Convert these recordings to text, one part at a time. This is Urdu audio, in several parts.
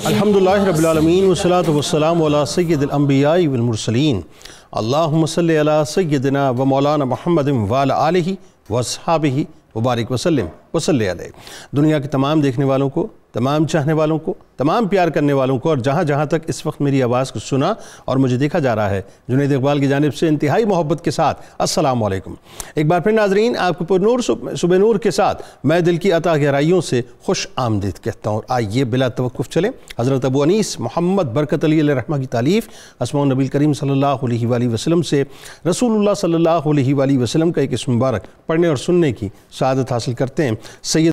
الحمدللہ رب العالمین والصلاة والسلام علی سید الانبیاء والمرسلین اللہم صلی علی سیدنا و مولانا محمد وعلی آلہ واصحابہ وبارک وسلم وصلی علیہ۔ دنیا کے تمام دیکھنے والوں کو، تمام چاہنے والوں کو، تمام پیار کرنے والوں کو اور جہاں جہاں تک اس وقت میری آواز کو سنا اور مجھے دیکھا جا رہا ہے، جنید اقبال کی جانب سے انتہائی محبت کے ساتھ السلام علیکم۔ ایک بار پھر ناظرین، آپ کو پر نور صبح نور کے ساتھ میں دل کی عطا گہرائیوں سے خوش آمدید کہتا ہوں۔ آئیے بلا توقف چلیں حضرت ابو انیس محمد برکت علی علیہ رحمہ کی تالیف اسماء النبی کریم صلی اللہ علیہ وآلہ وسلم سے رسول اللہ صلی اللہ علیہ وآلہ وسلم کا ایک اسم مبارک پڑھنے اور سننے کی سعادت حاصل کرتے ہیں۔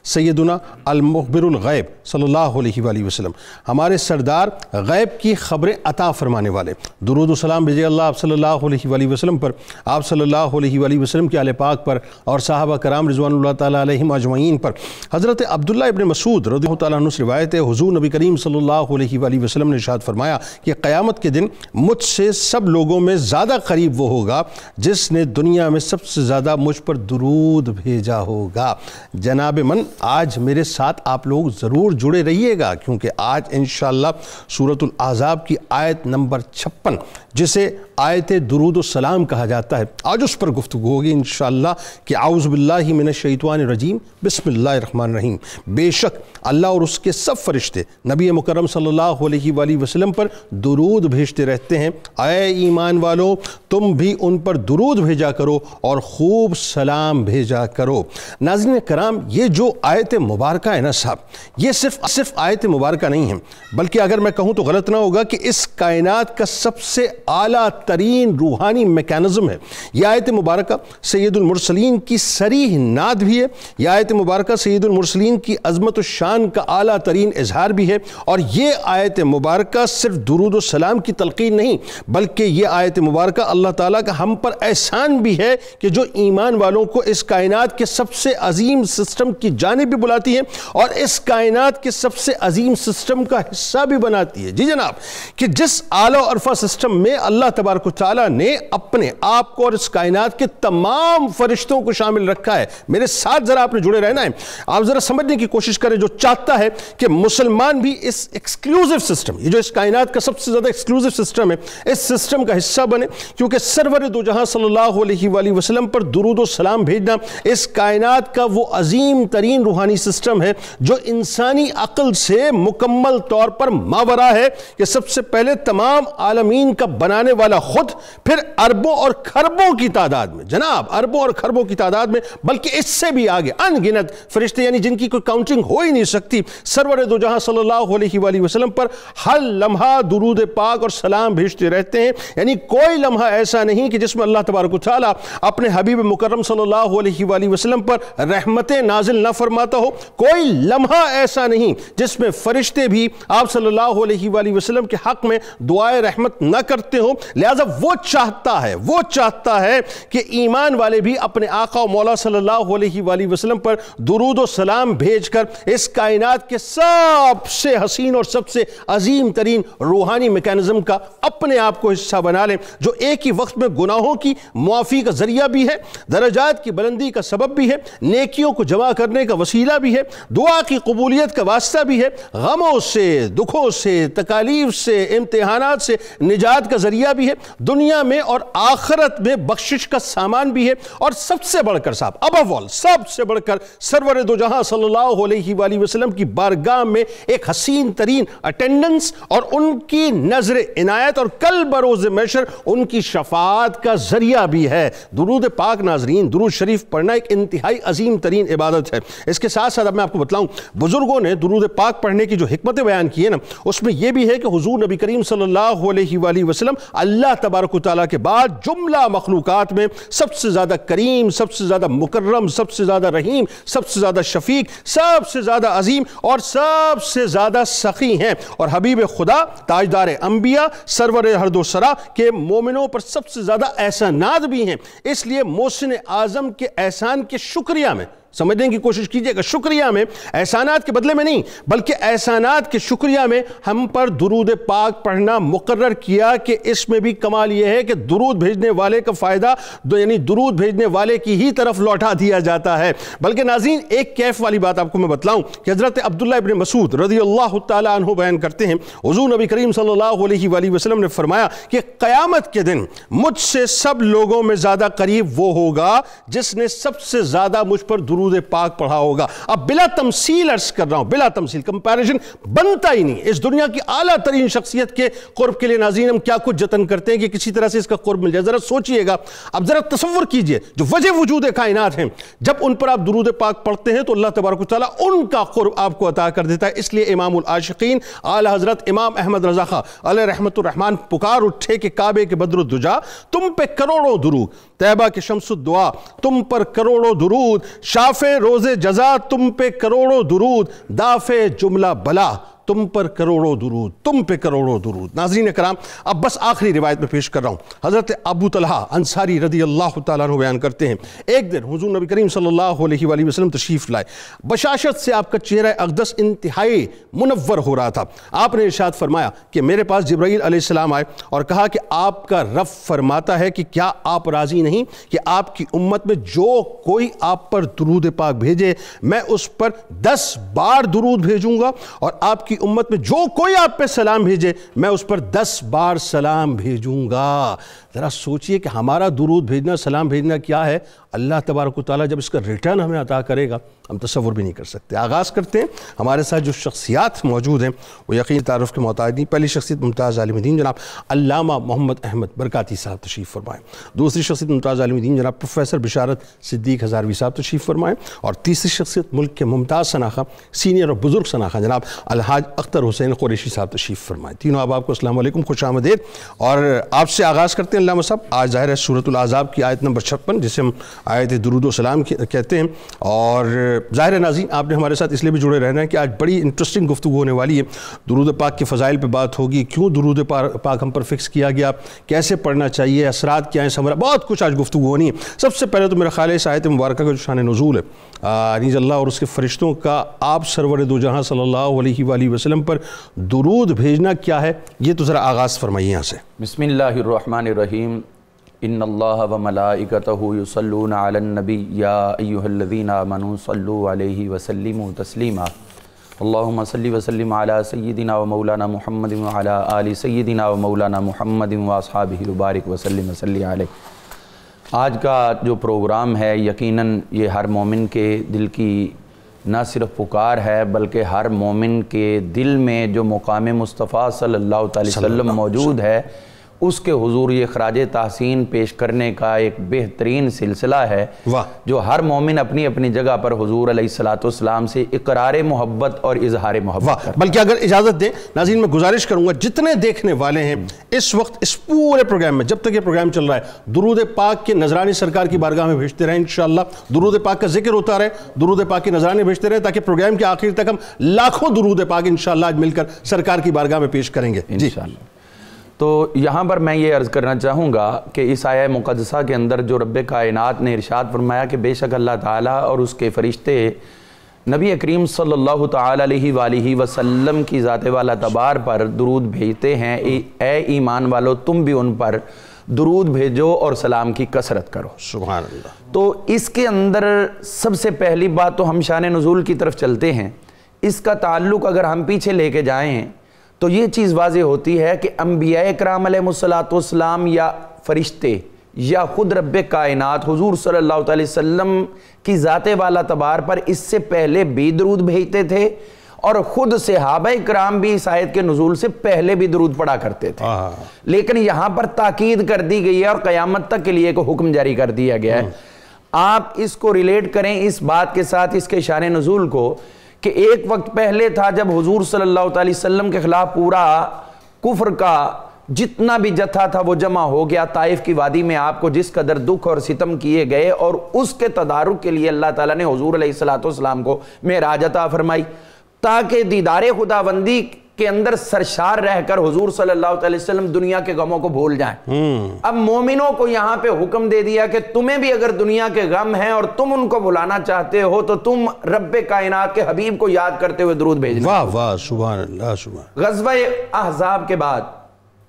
سیدنا المخبر الغیب صلی اللہ علیہ وآلہ وسلم، ہمارے سردار غیب کی خبریں عطا فرمانے والے، درود و سلام بھیجے اللہ آپ صلی اللہ علیہ وآلہ وسلم پر، آپ صلی اللہ علیہ وآلہ وسلم کے آل پاک پر اور صحابہ کرام رضوان اللہ تعالیٰ علیہم اجمعین پر۔ حضرت عبداللہ ابن مسعود رضی اللہ تعالیٰ عنہ سے روایت ہے، حضور نبی کریم صلی اللہ علیہ وآلہ وسلم نے ارشاد فرمایا کہ قیامت کے دن مجھ سے سب لوگوں میں زیادہ قریب وہ ہوگا جس نے دنیا میں سب سے زیادہ مجھ پر درود بھیجا ہوگا۔ جناب من، آج میرے ساتھ آپ لوگ ضرور جڑے رہیے گا، کیونکہ آج انشاءاللہ سورۃ الاحزاب کی آیت نمبر 56 جسے آیت درود و سلام کہا جاتا ہے، آج اس پر گفتگو ہوگی انشاءاللہ کہ اعوذ باللہ من الشیطان الرجیم بسم اللہ الرحمن الرحیم۔ بے شک اللہ اور اس کے سب فرشتے نبی مکرم صلی اللہ علیہ وآلہ وسلم پر درود بھیجتے رہتے ہیں، اے ایمان والو تم بھی ان پر درود بھیجا کرو اور خوب سلام بھیجا کرو۔ ناظرین کرام، یہ جو آیت مبارکہ ہے نا صاحب، یہ صرف آیت مبارکہ نہیں ہے، بلکہ اگر میں کہوں تو غلط نہ ہوگا کہ اس کائنات کا سب سے اعلیٰ ترین روحانی میکانزم ہے۔ یہ آیت مبارکہ سید المرسلین کی صریح نعت بھی ہے، یہ آیت مبارکہ سید المرسلین کی عظمت و شان کا اعلیٰ ترین اظہار بھی ہے، اور یہ آیت مبارکہ صرف درود و سلام کی تلقین نہیں، بلکہ یہ آیت مبارکہ اللہ تعالیٰ کا ہم پر احسان بھی ہے کہ جو ایمان والوں کو اس کائنات کے سب سے عظیم سسٹم کی جانب بھی بلاتی ہے اور اس کائنات کے سب سے عظیم سسٹم کا حصہ بھی بناتی ہے۔ جی جناب، کہ جس اعلیٰ و عرفہ سسٹم میں اللہ تبارک و تعالیٰ نے اپنے آپ کو اور اس کائنات کے تمام فرشتوں کو شامل رکھا ہے۔ میرے ساتھ ذرا آپ نے جڑے رہنا ہے، آپ ذرا سمجھنے کی کوشش کریں، جو چاہتا ہے کہ مسلمان بھی اس ایکسکلوزیو سسٹم، یہ جو اس کائنات کا سب سے زیادہ ایکسکلوزیو سسٹم ہے، اس سسٹم کا حصہ بنے، کیونکہ سرور دو جہاں صلی اللہ علیہ وآلہ وسلم پر درود و سلام بھیجنا اس کائنات کا وہ عظیم ترین روحانی سسٹم ہے جو انسانی عقل سے مکمل طور پر ماورا ہے، کہ سب سے پہلے تمام عالمین کا بنانے والا خود، پھر اربوں اور خربوں کی تعداد میں، جناب اربوں اور خربوں کی تعداد میں، بلکہ اس سے بھی آگے ان گنت فرشتے، یعنی جن کی کوئی کاؤنٹنگ ہو ہی نہیں سکتی، سرور دو جہاں صلی اللہ علیہ وآلہ وسلم پر ہر لمحہ درود پاک اور سلام بھیجتے رہتے ہیں۔ یعنی کوئی لمحہ ایسا نہیں کہ جس میں اللہ تبارک و تعالیٰ اپنے حبیب مکرم صلی اللہ علیہ وآلہ وسلم پر رحمتیں نازل نہ فرماتا ہو، کوئی لمحہ ایسا نہیں جس میں فرشتے بھی آپ صلی اللہ علیہ وآلہ وسلم کے حق میں دعائے رحمت نہ کرتے ہوں۔ لہذا وہ چاہتا ہے کہ ایمان والے بھی اپنے آقا و مولا صلی اللہ علیہ وآلہ وسلم پر درود و سلام بھیج کر اس کائنات کے سب سے حسین اور سب سے عظیم ترین روحانی میکانزم کا اپنے آپ کو حصہ بنا لیں، جو ایک ہی وقت میں گناہوں کی معافی کا ذریعہ بھی ہے، درجات کی بلندی کا سبب بھی ہے، نیکیوں کو جمع کرنے کا وسیلہ بھی ہے، دعا کی قبولیت کا واسطہ بھی ہے، غموں سے، دکھوں سے، تکالیف سے، امتحانات سے نجات کا ذریعہ بھی ہے، دنیا میں اور آخرت میں بخشش کا سامان بھی ہے، اور سب سے بڑھ کر صاحب ابو آل، سب سے بڑھ کر سرور دو جہاں صلی اللہ علیہ وآلہ وسلم کی بارگاہ میں ایک حسین ترین اٹینڈنس اور ان کی نظر عنایت اور کل بروز محشر ان کی شفاعت کا ذریعہ بھی ہے۔ درود پاک ناظرین، درود شریف پڑھنا ایک انتہائی عظیم ترین عبادت ہے۔ اس کے ساتھ ساتھ اب میں آپ کو بتلاؤں، بزرگوں نے درود پاک پڑھنے کی جو حکمتیں بیان کی ہیں نا، اس میں یہ بھی ہے کہ حضور نبی کریم صلی اللہ علیہ وآلہ وسلم اللہ تبارک و تعالیٰ کے بعد جملہ مخلوقات میں سب سے زیادہ کریم، سب سے زیادہ مکرم، سب سے زیادہ رحیم، سب سے زیادہ شفیق، سب سے زیادہ عظیم اور سب سے زیادہ سخی ہیں، اور حبیب خدا تاجدار انبیاء سرور ہر دو سرا کے مومنوں پر سب سے زیادہ احسانات بھی ہیں۔ اس لیے محسن اعظم کے احسان کے شکریہ میں سمجھنے کی کوشش کیجئے گا. شکریہ میں احسانات کے بدلے میں نہیں بلکہ احسانات کے شکریہ میں ہم پر درود پاک پڑھنا مقرر کیا کہ اس میں بھی کمال یہ ہے کہ درود بھیجنے والے کا فائدہ یعنی درود بھیجنے والے کی ہی طرف لوٹا دیا جاتا ہے. بلکہ ناظرین ایک کیف والی بات آپ کو میں بتلاؤں کہ حضرت عبداللہ ابن مسعود رضی اللہ تعالیٰ عنہ بیان کرتے ہیں حضور نبی کریم صلی اللہ علیہ وآلہ وسلم نے فرمایا کہ قیامت کے دن مجھ سے سب لوگوں میں زیادہ قریب وہ ہوگا جس نے سب سے زیادہ مجھ پر درود پاک پڑھا ہوگا. اب بلا تمثیل عرض کر رہا ہوں, بلا تمثیل کمپیریشن بنتا ہی نہیں. اس دنیا کی اعلیٰ ترین شخصیت کے قرب کے لیے ناظرین ہم کیا کچھ جتن کرتے ہیں کہ کسی طرح سے اس کا قرب مل جائے. ذرا سوچئے گا, اب ذرا تصور کیجئے جو وجہ وجود کائنات ہیں, جب ان پر آپ درود پاک پڑھتے ہیں تو اللہ تبارک و تعالیٰ ان کا قرب آپ کو عطا کر دیتا ہے. اس لیے امام العاشقین اعلیٰ حضرت امام احمد رضا خان علیہ رحمت الرحمن پکار اٹھے کہ کعبے کے بدر الدجا تم پہ کروڑوں درود, طیبہ کے شمس الدعا تم پر کروڑوں درود, شافع روز جزا تم پہ کروڑوں درود, دافع جملہ بلا تم پر کروڑوں درود, تم پہ کروڑوں درود. ناظرین کرام اب بس آخری روایت میں پیش کر رہا ہوں. حضرت ابو طلحہ انصاری رضی اللہ تعالیٰ عنہ بیان کرتے ہیں ایک دن حضور نبی کریم صلی اللہ علیہ وآلہ وسلم تشریف لائے. بشاشت سے آپ کا چہرہ اقدس انتہائی منور ہو رہا تھا. آپ نے ارشاد فرمایا کہ میرے پاس جبرائیل علیہ السلام آئے اور کہا کہ آپ کا رب فرماتا ہے کہ کیا آپ راضی نہیں کہ آپ کی امت میں جو کوئی آپ پر درود پاک بھیجے میں اس پر 10 بار درود بھیجوں گا, اور آپ کی امت میں جو کوئی آپ پہ سلام بھیجے میں اس پر 10 بار سلام بھیجوں گا. ذرا سوچئے کہ ہمارا درود بھیجنا, سلام بھیجنا کیا ہے. اللہ تبارک و تعالیٰ جب اس کا ریٹرن ہمیں عطا کرے گا ہم تصور بھی نہیں کر سکتے. آغاز کرتے ہیں. ہمارے ساتھ جو شخصیات موجود ہیں وہ یقین تعارف کے محتاج نہیں. پہلی شخصیت ممتاز عالم دین جناب علامہ محمد احمد برکاتی صاحب تشریف فرمائیں. دوسری شخصیت ممتاز عالم دین جناب پروفیسر بشارت صدیق ہزاروی صاحب تشریف فرمائیں. اور تیسری شخصیت ملک کے ممتاز شناخہ سینئر اور بزرگ شناخہ جناب الحاج اختر حسین قریشی صاحب تشریف فرمائیں. تینوں آپ کو السلام علیکم, خوش آمدید. اور آپ سے آغاز کرتے ہیں علامہ صاحب. آج ظاہر ہے سورۃ الاحزاب کی آیت نمبر 56 جسے ہم آیت درود و سلام کہتے ہیں, اور ظاہر ناظرین آپ نے ہمارے ساتھ اس لیے بھی جڑے رہنا ہے کہ آج بڑی انٹرسٹنگ گفتگو ہونے والی ہے. درود پاک کے فضائل پہ بات ہوگی, کیوں درود پاک ہم پر فکس کیا گیا, کیسے پڑھنا چاہیے, اثرات کیا ہیں, ثمرہ, بہت کچھ آج گفتگو ہونی ہے. سب سے پہلے تو میرا خیال ہے اس آیت مبارکہ کا جو شان نزول ہے نیز اللہ اور اس کے فرشتوں کا آپ سرور دو جہاں صلی اللہ علیہ وآلہ وسلم پر درود بھیجنا کیا ہے, یہ تو ذرا آغاز فرمائیے یہاں سے. بسم اللہ الرحمن الرحیم. ان اللہ و ملائکتہ یصلون علی النبی یا ایہا الذین آمنوا صلوا علیہ وسلموا تسلیما. اللہم صلی وسلم علی سیدنا و مولانا محمد و علی آل سیدنا و مولانا محمد و اصحابہ وبارک وسلم وصلی علیہ. آج کا جو پروگرام ہے یقیناً یہ ہر مومن کے دل کی نہ صرف پکار ہے بلکہ ہر مومن کے دل میں جو مقام مصطفیٰ صلی اللہ علیہ وسلم موجود ہے اس کے حضور یہ خراج تحسین پیش کرنے کا ایک بہترین سلسلہ ہے جو ہر مومن اپنی اپنی جگہ پر حضور علیہ السلام سے اقرار محبت اور اظہار محبت کرتا ہے. بلکہ اگر اجازت دیں ناظرین میں گزارش کروں گا جتنے دیکھنے والے ہیں اس وقت اس پورے پروگرام میں جب تک یہ پروگرام چل رہا ہے درود پاک کے نذرانے سرکار کی بارگاہ میں بھیجتے رہیں انشاءاللہ. درود پاک کا ذکر ہوتا رہے, درود پاک کے نذرانے بھیجتے رہیں تاکہ پروگرام کے آخر تک ہم لاکھوں درود پاک انشاءاللہ آج مل کر سرکار کی بارگاہ میں پیش کریں گے انشاءاللہ. تو یہاں پر میں یہ عرض کرنا چاہوں گا کہ اس آیہ مقدسہ کے اندر جو رب کائنات نے ارشاد فرمایا کہ بے شک اللہ تعالیٰ اور اس کے فرشتے نبی کریم صلی اللہ تعالیٰ علیہ وآلہ وسلم کی ذات والا تبار پر درود بھیجتے ہیں, اے ایمان والو تم بھی ان پر درود بھیجو اور سلام کی کثرت کرو. سبحان اللہ. تو اس کے اندر سب سے پہلی بات تو ہم شان نزول کی طرف چلتے ہیں. اس کا تعلق اگر ہم پیچھے لے کے جائیں تو یہ چیز واضح ہوتی ہے کہ انبیاء اکرام علیہ السلام یا فرشتے یا خود رب کائنات حضور صلی اللہ علیہ وسلم کی ذات والا تبار پر اس سے پہلے بھی درود بھیجتے تھے, اور خود صحابہ اکرام بھی اس آیت کے نزول سے پہلے بھی درود پڑھا کرتے تھے. لیکن یہاں پر تاکید کر دی گئی ہے اور قیامت تک کے لیے ایک حکم جاری کر دیا گیا ہے. آپ اس کو ریلیٹ کریں اس بات کے ساتھ اس کے شان نزول کو کہ ایک وقت پہلے تھا جب حضور صلی اللہ علیہ وسلم کے خلاف پورا کفر کا جتنا بھی جتھا تھا وہ جمع ہو گیا. طائف کی وادی میں آپ کو جس قدر دکھ اور ستم کیے گئے, اور اس کے تدارک کے لیے اللہ تعالیٰ نے حضور علیہ السلام کو معراج عطا فرمائی تاکہ دیدار خداوندی کے اندر سرشار رہ کر حضور صلی اللہ علیہ وسلم دنیا کے غموں کو بھول جائیں۔ اب مومنوں کو یہاں پہ حکم دے دیا کہ تمہیں بھی اگر دنیا کے غم ہیں اور تم ان کو بھلانا چاہتے ہو تو تم رب کائنات کے حبیب کو یاد کرتے ہوئے درود بھیجنا۔ واہ واہ، سبحان اللہ، سبحان۔ غزوہ احزاب کے بعد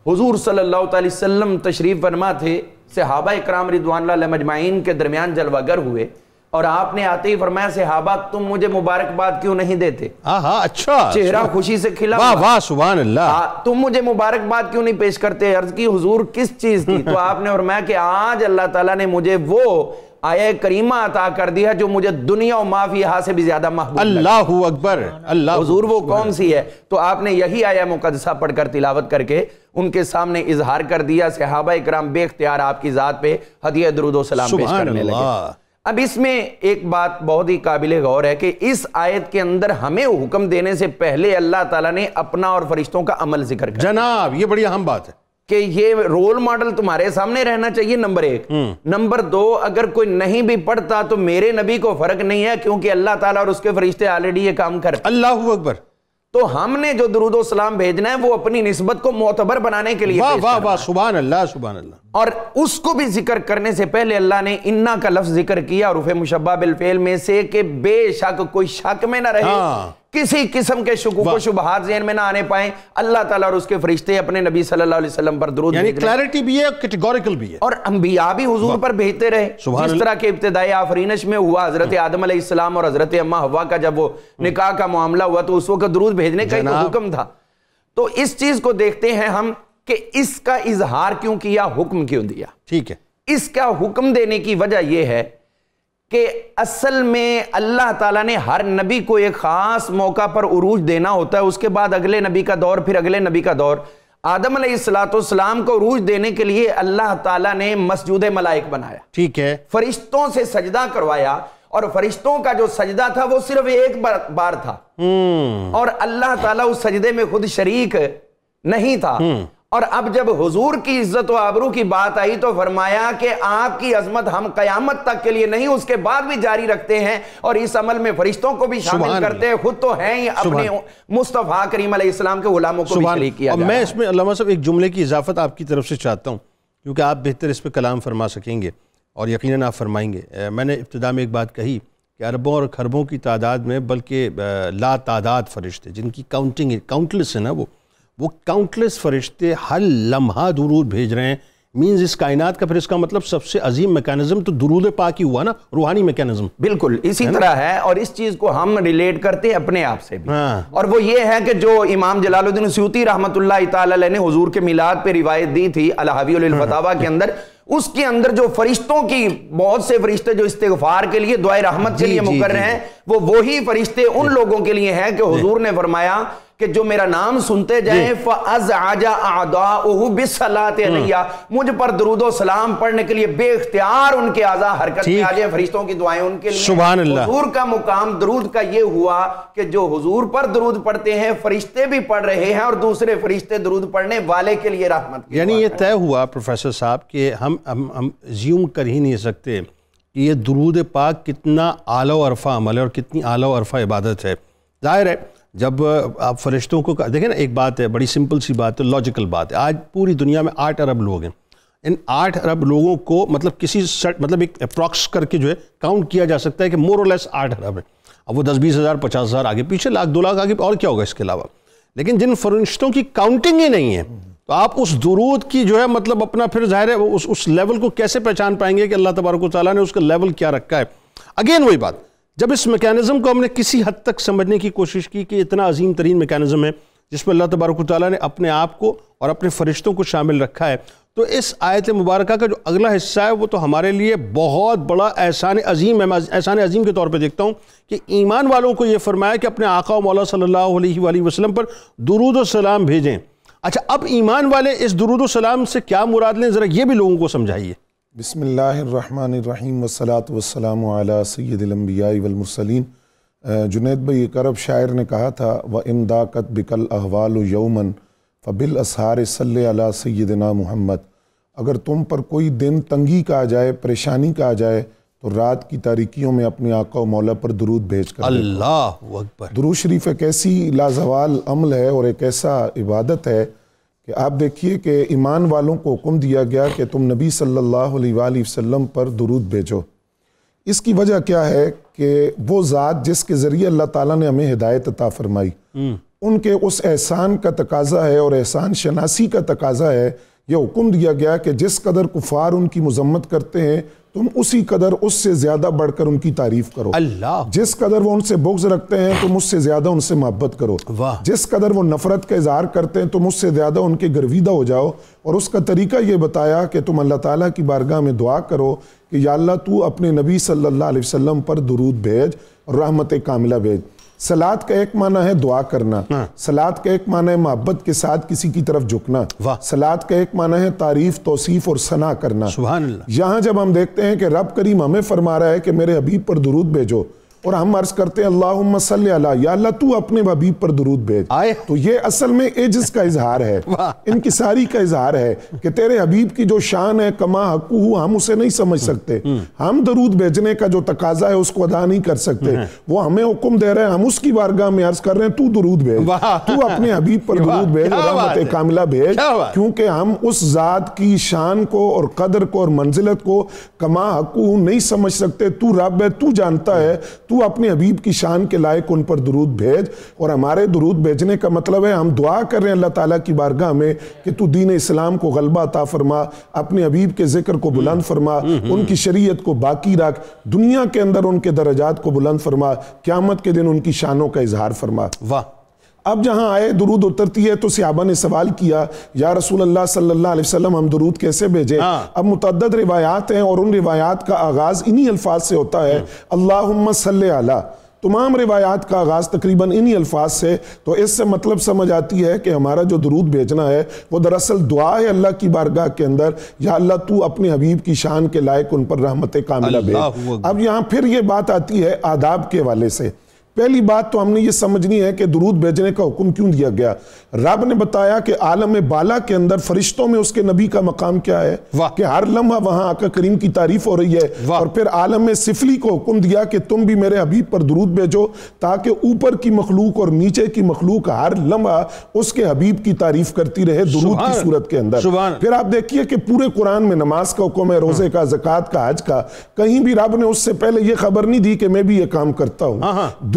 حضور صلی اللہ علیہ وسلم تشریف فرما تھے، صحابہ اکرام رضوان اللہ علیہم اجمعین کے درمیان جلوہ گر ہوئے، اور آپ نے آتے ہی فرمایا صحابہ تم مجھے مبارکباد کیوں نہیں دیتے؟ اچھا، چہرہ خوشی سے کھلا، واہ واہ، سبحان اللہ، تم مجھے مبارکباد کیوں نہیں پیش کرتے؟ عرض کی حضور کس چیز کی؟ تو آپ نے فرمایا کہ آج اللہ تعالیٰ نے مجھے وہ آیہ کریمہ عطا کر دیا جو مجھے دنیا و ما فیہا سے بھی زیادہ محبوب۔ اللہ اکبر، اللہ حضور وہ کون سی ہے؟ تو آپ نے یہی آیہ مقدسہ پڑھ کر تلاوت کر کے ان کے سامنے اظہار کر دیا۔ صحابہ اکرام بے اختیار آپ کی ذات پہ ہدیہ درود و سلام پیش کرنے لگے۔ اب اس میں ایک بات بہت ہی قابل غور ہے کہ اس آیت کے اندر ہمیں حکم دینے سے پہلے اللہ تعالیٰ نے اپنا اور فرشتوں کا عمل ذکر کر جناب، یہ بڑی اہم بات ہے کہ یہ رول ماڈل تمہارے سامنے رہنا چاہیے، نمبر 1۔ نمبر 2، اگر کوئی نہیں بھی پڑھتا تو میرے نبی کو فرق نہیں ہے، کیونکہ اللہ تعالیٰ اور اس کے فرشتے آلریڈی یہ کام کرتے۔ اللہ اکبر۔ تو ہم نے جو درود و سلام بھیجنا ہے وہ اپنی نسبت کو معتبر بنانے کے لیے واہ پیش واہ کرنا واہ، ہے۔ سبحان اللہ، سبحان اللہ۔ اور اس کو بھی ذکر کرنے سے پہلے اللہ نے انا کا لفظ ذکر کیا عروف مشبہ بالفعل میں سے کہ بے شک کوئی شک میں نہ رہے، کسی قسم کے شکوک و شبہات ذہن میں نہ آنے پائیں۔ اللہ تعالیٰ اور اس کے فرشتے اپنے نبی صلی اللہ علیہ وسلم پر درود یعنی کلیئرٹی بھی ہے، کیٹیگوریکل بھی ہے، اور انبیاء بھی حضور پر بھیجتے رہے۔ جس طرح کے ابتدائی آفرینش میں ہوا، حضرت آدم علیہ السلام اور حضرت اماں حوا کا جب وہ نکاح کا معاملہ ہوا تو اس وقت درود بھیجنے کا ایک حکم تھا۔ تو اس چیز کو دیکھتے ہیں ہم کہ اس کا اظہار کیوں کیا، حکم کیوں دیا۔ ٹھیک ہے، اس کا حکم دینے کی وجہ یہ ہے کہ اصل میں اللہ تعالیٰ نے ہر نبی کو ایک خاص موقع پر عروج دینا ہوتا ہے، اس کے بعد اگلے نبی کا دور، پھر اگلے نبی کا دور۔ آدم علیہ السلام کو عروج دینے کے لیے اللہ تعالیٰ نے مسجود ملائک بنایا، ٹھیک ہے، فرشتوں سے سجدہ کروایا، اور فرشتوں کا جو سجدہ تھا وہ صرف ایک بار تھا، اور اللہ تعالیٰ اس سجدے میں خود شریک نہیں تھا۔ اور اب جب حضور کی عزت و آبرو کی بات آئی تو فرمایا کہ آپ کی عظمت ہم قیامت تک کے لیے نہیں، اس کے بعد بھی جاری رکھتے ہیں، اور اس عمل میں فرشتوں کو بھی شامل کرتے ہیں، خود تو ہیں ہی، اپنے مصطفیٰ کریم علیہ السلام کے غلاموں کو بھی شریک کیا جاتا ہے۔ اور میں اس میں علامہ صاحب ایک جملے کی اضافت آپ کی طرف سے چاہتا ہوں، کیونکہ آپ بہتر اس پہ کلام فرما سکیں گے اور یقیناً آپ فرمائیں گے۔ میں نے ابتدا میں ایک بات کہی کہ اربوں اور خربوں کی تعداد میں بلکہ لا تعداد فرشتے جن کی کاؤنٹنگ کاؤنٹلیس ہے نا، وہ کاؤنٹلیس فرشتے ہر لمحہ درود بھیج رہے ہیں۔ مینز اس کائنات کا پھر اس کا مطلب سب سے عظیم میکانزم تو درود پاک ہی ہوا نا، روحانی میکانزم۔ بالکل اسی طرح ہے، اور اس چیز کو ہم ریلیٹ کرتے ہیں اپنے آپ سے بھی، اور وہ یہ ہے کہ جو امام جلال الدین سیوطی رحمۃ اللہ تعالی علیہ نے حضور کے میلاد پہ روایت دی تھی الحاوی للفتاوی کے اندر، اس کے اندر جو فرشتوں کی بہت سے فرشتے جو استغفار کے لیے، دعائے رحمت کے لیے مقرر ہیں، وہ وہی فرشتے ان لوگوں کے لیے ہیں کہ حضور نے فرمایا کہ جو میرا نام سنتے جائیں فَأَزْعَجَ أَعْضَاؤُهُ بِالصَّلَاةِ عَلَيَّ، مجھ پر درود و سلام پڑھنے کے لیے بے اختیار ان کے اعضاء حرکت میں آ جائیں، فرشتوں کی دعائیں ان کے لیے۔ سبحان اللہ۔ حضور کا مقام درود کا یہ ہوا کہ جو حضور پر درود پڑھتے ہیں فرشتے بھی پڑھ رہے ہیں، اور دوسرے فرشتے درود پڑھنے والے کے لیے رحمت۔ یعنی یہ طے ہوا پروفیسر صاحب کہ ہم زیوم کر ہی نہیں سکتے کہ یہ درود پاک کتنا اعلیٰ و عرفہ عمل ہے اور کتنی اعلیٰ و عرفہ عبادت ہے۔ ظاہر ہے جب آپ فرشتوں کو دیکھیں نا، ایک بات ہے، بڑی سمپل سی بات ہے، لاجیکل بات ہے، آج پوری دنیا میں 8 ارب لوگ ہیں، ان 8 ارب لوگوں کو مطلب کسی مطلب ایک اپروکس کر کے جو ہے کاؤنٹ کیا جا سکتا ہے کہ مور اور لیس 8 ارب ہے۔ اب وہ 10-20 ہزار 50 ہزار آگے پیچھے، لاکھ 2 لاکھ آگے، اور کیا ہوگا اس کے علاوہ۔ لیکن جن فرشتوں کی کاؤنٹنگ ہی نہیں ہے، تو آپ اس درود کی جو ہے مطلب اپنا پھر ظاہر ہے اس لیول کو کیسے پہچان پائیں گے کہ اللہ تبارک و تعالیٰ نے اس کا لیول کیا رکھا ہے۔ اگین وہی بات، جب اس میکانزم کو ہم نے کسی حد تک سمجھنے کی کوشش کی کہ اتنا عظیم ترین میکانزم ہے جس میں اللہ تبارک و تعالیٰ نے اپنے آپ کو اور اپنے فرشتوں کو شامل رکھا ہے، تو اس آیت مبارکہ کا جو اگلا حصہ ہے وہ تو ہمارے لیے بہت بڑا احسان عظیم ہے۔ میں احسان عظیم کے طور پہ دیکھتا ہوں کہ ایمان والوں کو یہ فرمایا کہ اپنے آقا و مولا صلی اللہ علیہ وآلہ وسلم پر درود و سلام بھیجیں۔ اچھا، اب ایمان والے اس درود و سلام سے کیا مراد لیں، ذرا یہ بھی لوگوں کو سمجھائیے۔ بسم اللہ الرحمن الرحیم والصلاة والسلام علی سید الانبیاء والمرسلین۔ جنید بھائی، ایک عرب شاعر نے کہا تھا وَإِن ضَاقَتْ بِكَ الْأَحْوَالُ يَوْمًا فَبِالْأَسْحَارِ صَلِّ عَلَى سَيِّدِنَا محمد۔ اگر تم پر کوئی دن تنگی کا آ جائے، پریشانی کا آ جائے، تو رات کی تاریکیوں میں اپنے آقا و مولا پر درود بھیج کر اللہ اکبر۔ درود شریف ایک ایسی لازوال عمل ہے اور ایک ایسا عبادت ہے کہ آپ دیکھیے کہ ایمان والوں کو حکم دیا گیا کہ تم نبی صلی اللہ علیہ وآلہ وسلم پر درود بھیجو۔ اس کی وجہ کیا ہے کہ وہ ذات جس کے ذریعے اللہ تعالیٰ نے ہمیں ہدایت عطا فرمائی، ان کے اس احسان کا تقاضا ہے اور احسان شناسی کا تقاضا ہے، یہ حکم دیا گیا کہ جس قدر کفار ان کی مذمت کرتے ہیں تم اسی قدر اس سے زیادہ بڑھ کر ان کی تعریف کرو۔ اللہ، جس قدر وہ ان سے بغض رکھتے ہیں تم اس سے زیادہ ان سے محبت کرو۔ واہ، جس قدر وہ نفرت کا اظہار کرتے ہیں تم اس سے زیادہ ان کے گرویدہ ہو جاؤ، اور اس کا طریقہ یہ بتایا کہ تم اللہ تعالیٰ کی بارگاہ میں دعا کرو کہ یا اللہ تو اپنے نبی صلی اللہ علیہ وسلم پر درود بھیج اور رحمت کاملہ بھیج۔ صلاۃ کا ایک معنی ہے دعا کرنا، صلاۃ کا ایک معنی ہے محبت کے ساتھ کسی کی طرف جھکنا، صلاۃ کا ایک معنی ہے تعریف، توصیف اور ثنا کرنا۔ سبحان اللہ۔ یہاں جب ہم دیکھتے ہیں کہ رب کریم ہمیں فرما رہا ہے کہ میرے حبیب پر درود بھیجو، اور ہم عرض کرتے ہیں اللہم صلی علی، یا اللہ تو اپنے حبیب پر درود بھیج، تو یہ اصل میں عجز کا اظہار ہے، انکساری کا اظہار ہے کہ تیرے حبیب کی جو شان ہے کما حقہ ہم اسے نہیں سمجھ سکتے، ہم درود بھیجنے کا جو تقاضا ہے اس کو ادا نہیں کر سکتے، وہ ہمیں حکم دے رہے ہیں، ہم اس کی بارگاہ میں عرض کر رہے ہیں تو درود بھیج، تو اپنے حبیب پر درود بھیج اور رحمت کاملہ بھیج، کیونکہ ہم اس ذات کی شان کو اور قدر کو اور منزلت کو کما حقہ نہیں سمجھ سکتے۔ تو رب ہے، تو جانتا ہے، تو اپنے حبیب کی شان کے لائق ان پر درود بھیج، اور ہمارے درود بھیجنے کا مطلب ہے ہم دعا کر رہے ہیں اللہ تعالیٰ کی بارگاہ میں کہ تو دین اسلام کو غلبہ عطا فرما، اپنے حبیب کے ذکر کو بلند فرما، ان کی شریعت کو باقی رکھ، دنیا کے اندر ان کے درجات کو بلند فرما، قیامت کے دن ان کی شانوں کا اظہار فرما۔ واہ۔ اب جہاں آئے درود اترتی ہے تو صحابہ نے سوال کیا یا رسول اللہ صلی اللہ علیہ وسلم ہم درود کیسے بھیجیں؟ اب متعدد روایات ہیں اور ان روایات کا آغاز انہی الفاظ سے ہوتا ہے، اللہم صلی علی، تمام روایات کا آغاز تقریباً انہی الفاظ سے، تو اس سے مطلب سمجھ آتی ہے کہ ہمارا جو درود بھیجنا ہے وہ دراصل دعا ہے اللہ کی بارگاہ کے اندر، یا اللہ تو اپنے حبیب کی شان کے لائق ان پر رحمت کاملہ بھیج۔ اب یہاں پھر یہ بات آتی ہے آداب کے حوالے سے۔ پہلی بات تو ہم نے یہ سمجھنی ہے کہ درود بھیجنے کا حکم کیوں دیا گیا۔ رب نے بتایا کہ عالم بالا کے اندر فرشتوں میں اس کے نبی کا مقام کیا ہے کہ ہر لمحہ وہاں آقا کریم کی تعریف ہو رہی ہے، اور پھر عالم سفلی کو حکم دیا کہ تم بھی میرے حبیب پر درود بھیجو تاکہ اوپر کی مخلوق اور نیچے کی مخلوق ہر لمحہ اس کے حبیب کی تعریف کرتی رہے درود کی صورت کے اندر۔ پھر آپ دیکھیے کہ پورے قرآن میں نماز کا حکم ہے، روزے کا، زکوٰۃ کا، حج کا، کہیں بھی رب نے اس سے پہلے یہ خبر نہیں دی کہ میں بھی یہ کام کرتا ہوں۔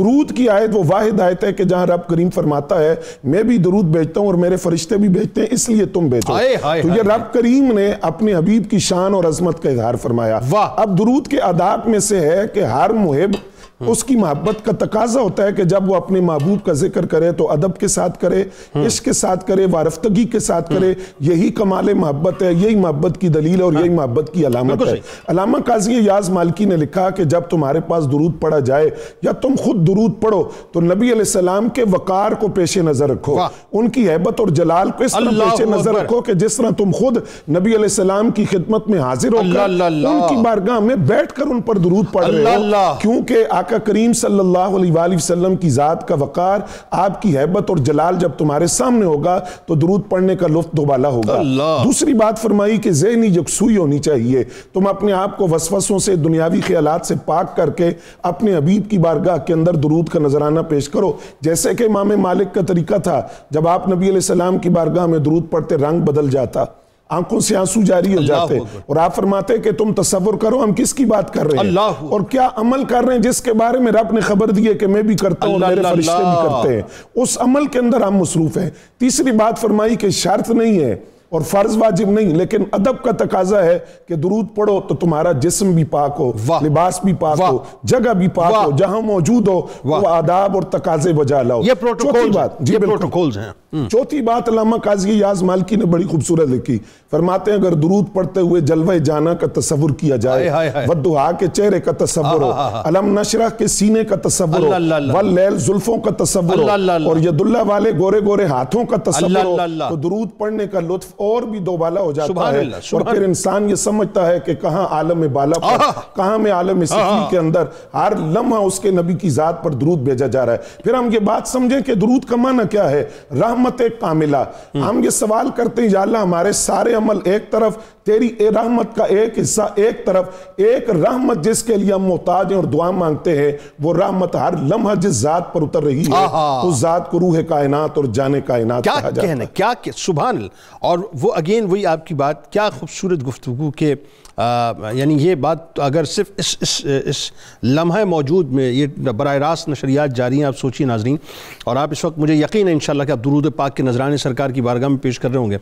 درود کی آیت وہ واحد آیت ہے کہ جہاں رب کریم فرماتا ہے میں بھی درود بھیجتا ہوں اور میرے فرشتے بھی بھیجتے ہیں، اس لیے تم بھیجو۔ تو یہ رب کریم نے اپنے حبیب کی شان اور عظمت کا اظہار فرمایا۔ اب درود کے آداب میں سے ہے کہ ہر محب اس کی محبت کا تقاضا ہوتا ہے کہ جب وہ اپنے محبوب کا ذکر کرے تو ادب کے ساتھ کرے، عشق کے ساتھ کرے، وارفتگی کے ساتھ کرے۔ یہی کمال محبت ہے، یہی محبت کی دلیل اور یہی محبت کی علامت ہے۔ علامہ قاضی یاز مالکی نے لکھا کہ جب تمہارے پاس درود پڑھا جائے یا تم خود درود پڑھو تو نبی علیہ السلام کے وقار کو پیش نظر رکھو، ان کی ہیبت اور جلال کو اس طرح پیش نظر رکھو کہ جس طرح تم خود نبی علیہ السلام کی خدمت میں حاضر ہو کر ان کی بارگاہ میں بیٹھ کر ان پر درود پڑھ رہے ہو، کیونکہ آقا کریم صلی اللہ علیہ وآلہ وسلم کی ذات کا وقار، آپ کی ہیبت اور جلال جب تمہارے سامنے ہوگا تو درود پڑھنے کا لطف دوبالا ہوگا۔ دوسری بات فرمائی کہ ذہنی یکسوئی ہونی چاہیے، تم اپنے آپ کو وسوسوں سے، دنیاوی خیالات سے پاک کر کے اپنے حبیب کی بارگاہ کے اندر درود کا نذرانہ پیش کرو، جیسے کہ امام مالک کا طریقہ تھا، جب آپ نبی علیہ السلام کی بارگاہ میں درود پڑھتے رنگ بدل جاتا، آنکھوں سے آنسو جاری ہو جاتے، اور آپ فرماتے کہ تم تصور کرو ہم کس کی بات کر رہے ہیں اور کیا عمل کر رہے ہیں جس کے بارے میں رب نے خبر دی ہے کہ میں بھی کرتا ہوں اور میرے فرشتے بھی کرتے ہیں، اس عمل کے اندر ہم مصروف ہیں۔ تیسری بات فرمائی کہ شرط نہیں ہے اور فرض واجب نہیں، لیکن ادب کا تقاضا ہے کہ درود پڑھو تو تمہارا جسم بھی پاک ہو، لباس بھی پاک ہو، جگہ بھی پاک ہو، جہاں موجود ہو وہ آداب اور تقاضے بجا لاؤ۔ یہ پروٹوکولز ہیں۔ چوتھی بات علامہ قاضی یاز مالکی نے بڑی خوبصورت لکھی، فرماتے ہیں اگر درود پڑھتے ہوئے جلوہ جانا کا تصور کیا جائے، والدہا کے چہرے کا تصور ہو، علم نشرہ کے سینے کا تصور ہو، واللیل زلفوں کا تصور ہو، اور ید اللہ والے گورے گورے ہاتھوں کا تصور ہو، تو درود پڑھنے کا لطف اور بھی دوبالا ہو جاتا سبحان ہے اللہ، اور پھر انسان یہ سمجھتا ہے کہ کہاں عالم بالا پر، کہاں میں عالم سفلی کے اندر ہر لمحہ اس کے نبی کی ذات پر درود بھیجا جا رہا ہے۔ پھر ہم یہ بات سمجھیں کہ درود کا معنی کیا ہے؟ رحمت کاملہ۔ ہم یہ سوال کرتے ہیں یا اللہ ہمارے سارے عمل ایک طرف، تیری رحمت کا ایک حصہ ایک طرف، ایک رحمت جس کے لیے ہم محتاج ہیں اور دعا مانگتے ہیں، وہ رحمت ہر لمحہ جس ذات پر اتر رہی ہے اس ذات کو روح کائنات اور جان کائنات کہا جاتا ہے۔ کہنا کیا سبحان اللہ۔ اور وہ اگین وہی آپ کی بات، کیا خوبصورت گفتگو کہ یعنی یہ بات اگر صرف اس لمحہ موجود میں یہ براہ راست نشریات جاری ہیں، آپ سوچیے ناظرین، اور آپ اس وقت مجھے یقین ہے انشاءاللہ کہ آپ درود پاک کے نذرانے سرکار کی بارگاہ میں پیش کر رہے ہوں گے۔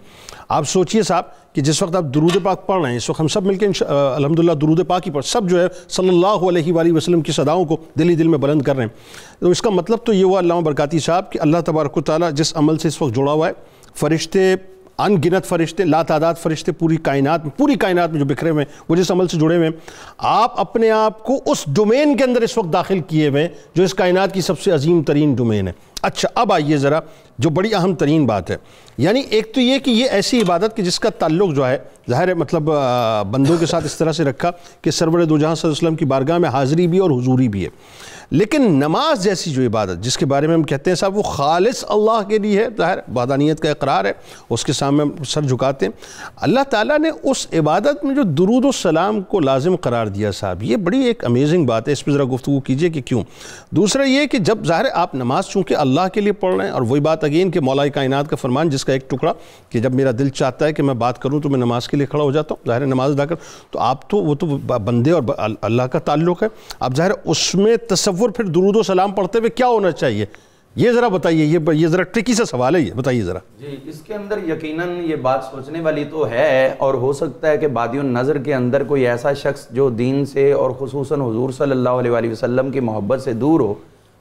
آپ سوچیے صاحب کہ جس وقت آپ درود پاک پڑھ رہے ہیں، اس وقت ہم سب مل کے الحمدللہ درود پاک ہی پڑھ، سب جو ہے صلی اللہ علیہ وآلہ وسلم کی صداؤں کو دل دل میں بلند کر رہے ہیں۔ تو اس کا مطلب تو یہ ہوا علامہ برکاتی صاحب کہ اللہ تبارک و تعالیٰ جس عمل سے اس وقت جڑا ہوا ہے، فرشتے ان گنت فرشتے، لا تعداد فرشتے پوری کائنات میں جو بکھرے ہوئے ہیں، وہ جس عمل سے جڑے ہوئے ہیں، آپ اپنے آپ کو اس ڈومین کے اندر اس وقت داخل کیے ہوئے ہیں جو اس کائنات کی سب سے عظیم ترین ڈومین ہے۔ اچھا اب آئیے ذرا جو بڑی اہم ترین بات ہے، یعنی ایک تو یہ کہ یہ ایسی عبادت کہ جس کا تعلق جو ہے ظاہر ہے مطلب بندوں کے ساتھ اس طرح سے رکھا کہ سرور دو جہاں صلی اللہ علیہ وسلم کی بارگاہ میں حاضری بھی اور حضوری بھی ہے، لیکن نماز جیسی جو عبادت جس کے بارے میں ہم کہتے ہیں صاحب وہ خالص اللہ کے لیے ہے، ظاہر وحدانیت کا اقرار ہے، اس کے سامنے ہم سر جھکاتے ہیں۔ اللہ تعالیٰ نے اس عبادت میں جو درود و سلام کو لازم قرار دیا صاحب، یہ بڑی ایک امیزنگ بات ہے، اس پہ ذرا گفتگو کیجئے کہ کیوں۔ دوسرا یہ کہ جب ظاہر ہے آپ نماز چونکہ اللہ کے لیے پڑھ رہے ہیں، اور وہی بات اگین کہ مولا کائنات کا فرمان جس کا ایک ٹکڑا کہ جب میرا دل چاہتا ہے کہ میں بات کروں تو میں نماز کے لیے کھڑا ہو جاتا ہوں، ظاہر ہے نماز ادا کر، تو آپ تو وہ تو بندے اور اللہ کا تعلق ہے، اب ظاہر اس میں تصور پھر درود و سلام پڑھتے ہوئے کیا ہونا چاہیے، یہ ذرا بتائیے، یہ ذرا ٹرکی سا سوال ہے، یہ بتائیے ذرا۔ جی اس کے اندر یقیناً یہ بات سوچنے والی تو ہے، اور ہو سکتا ہے کہ بادی النظر کے اندر کوئی ایسا شخص جو دین سے اور خصوصاً حضور صلی اللہ علیہ وآلہ وسلم کی محبت سے دور ہو،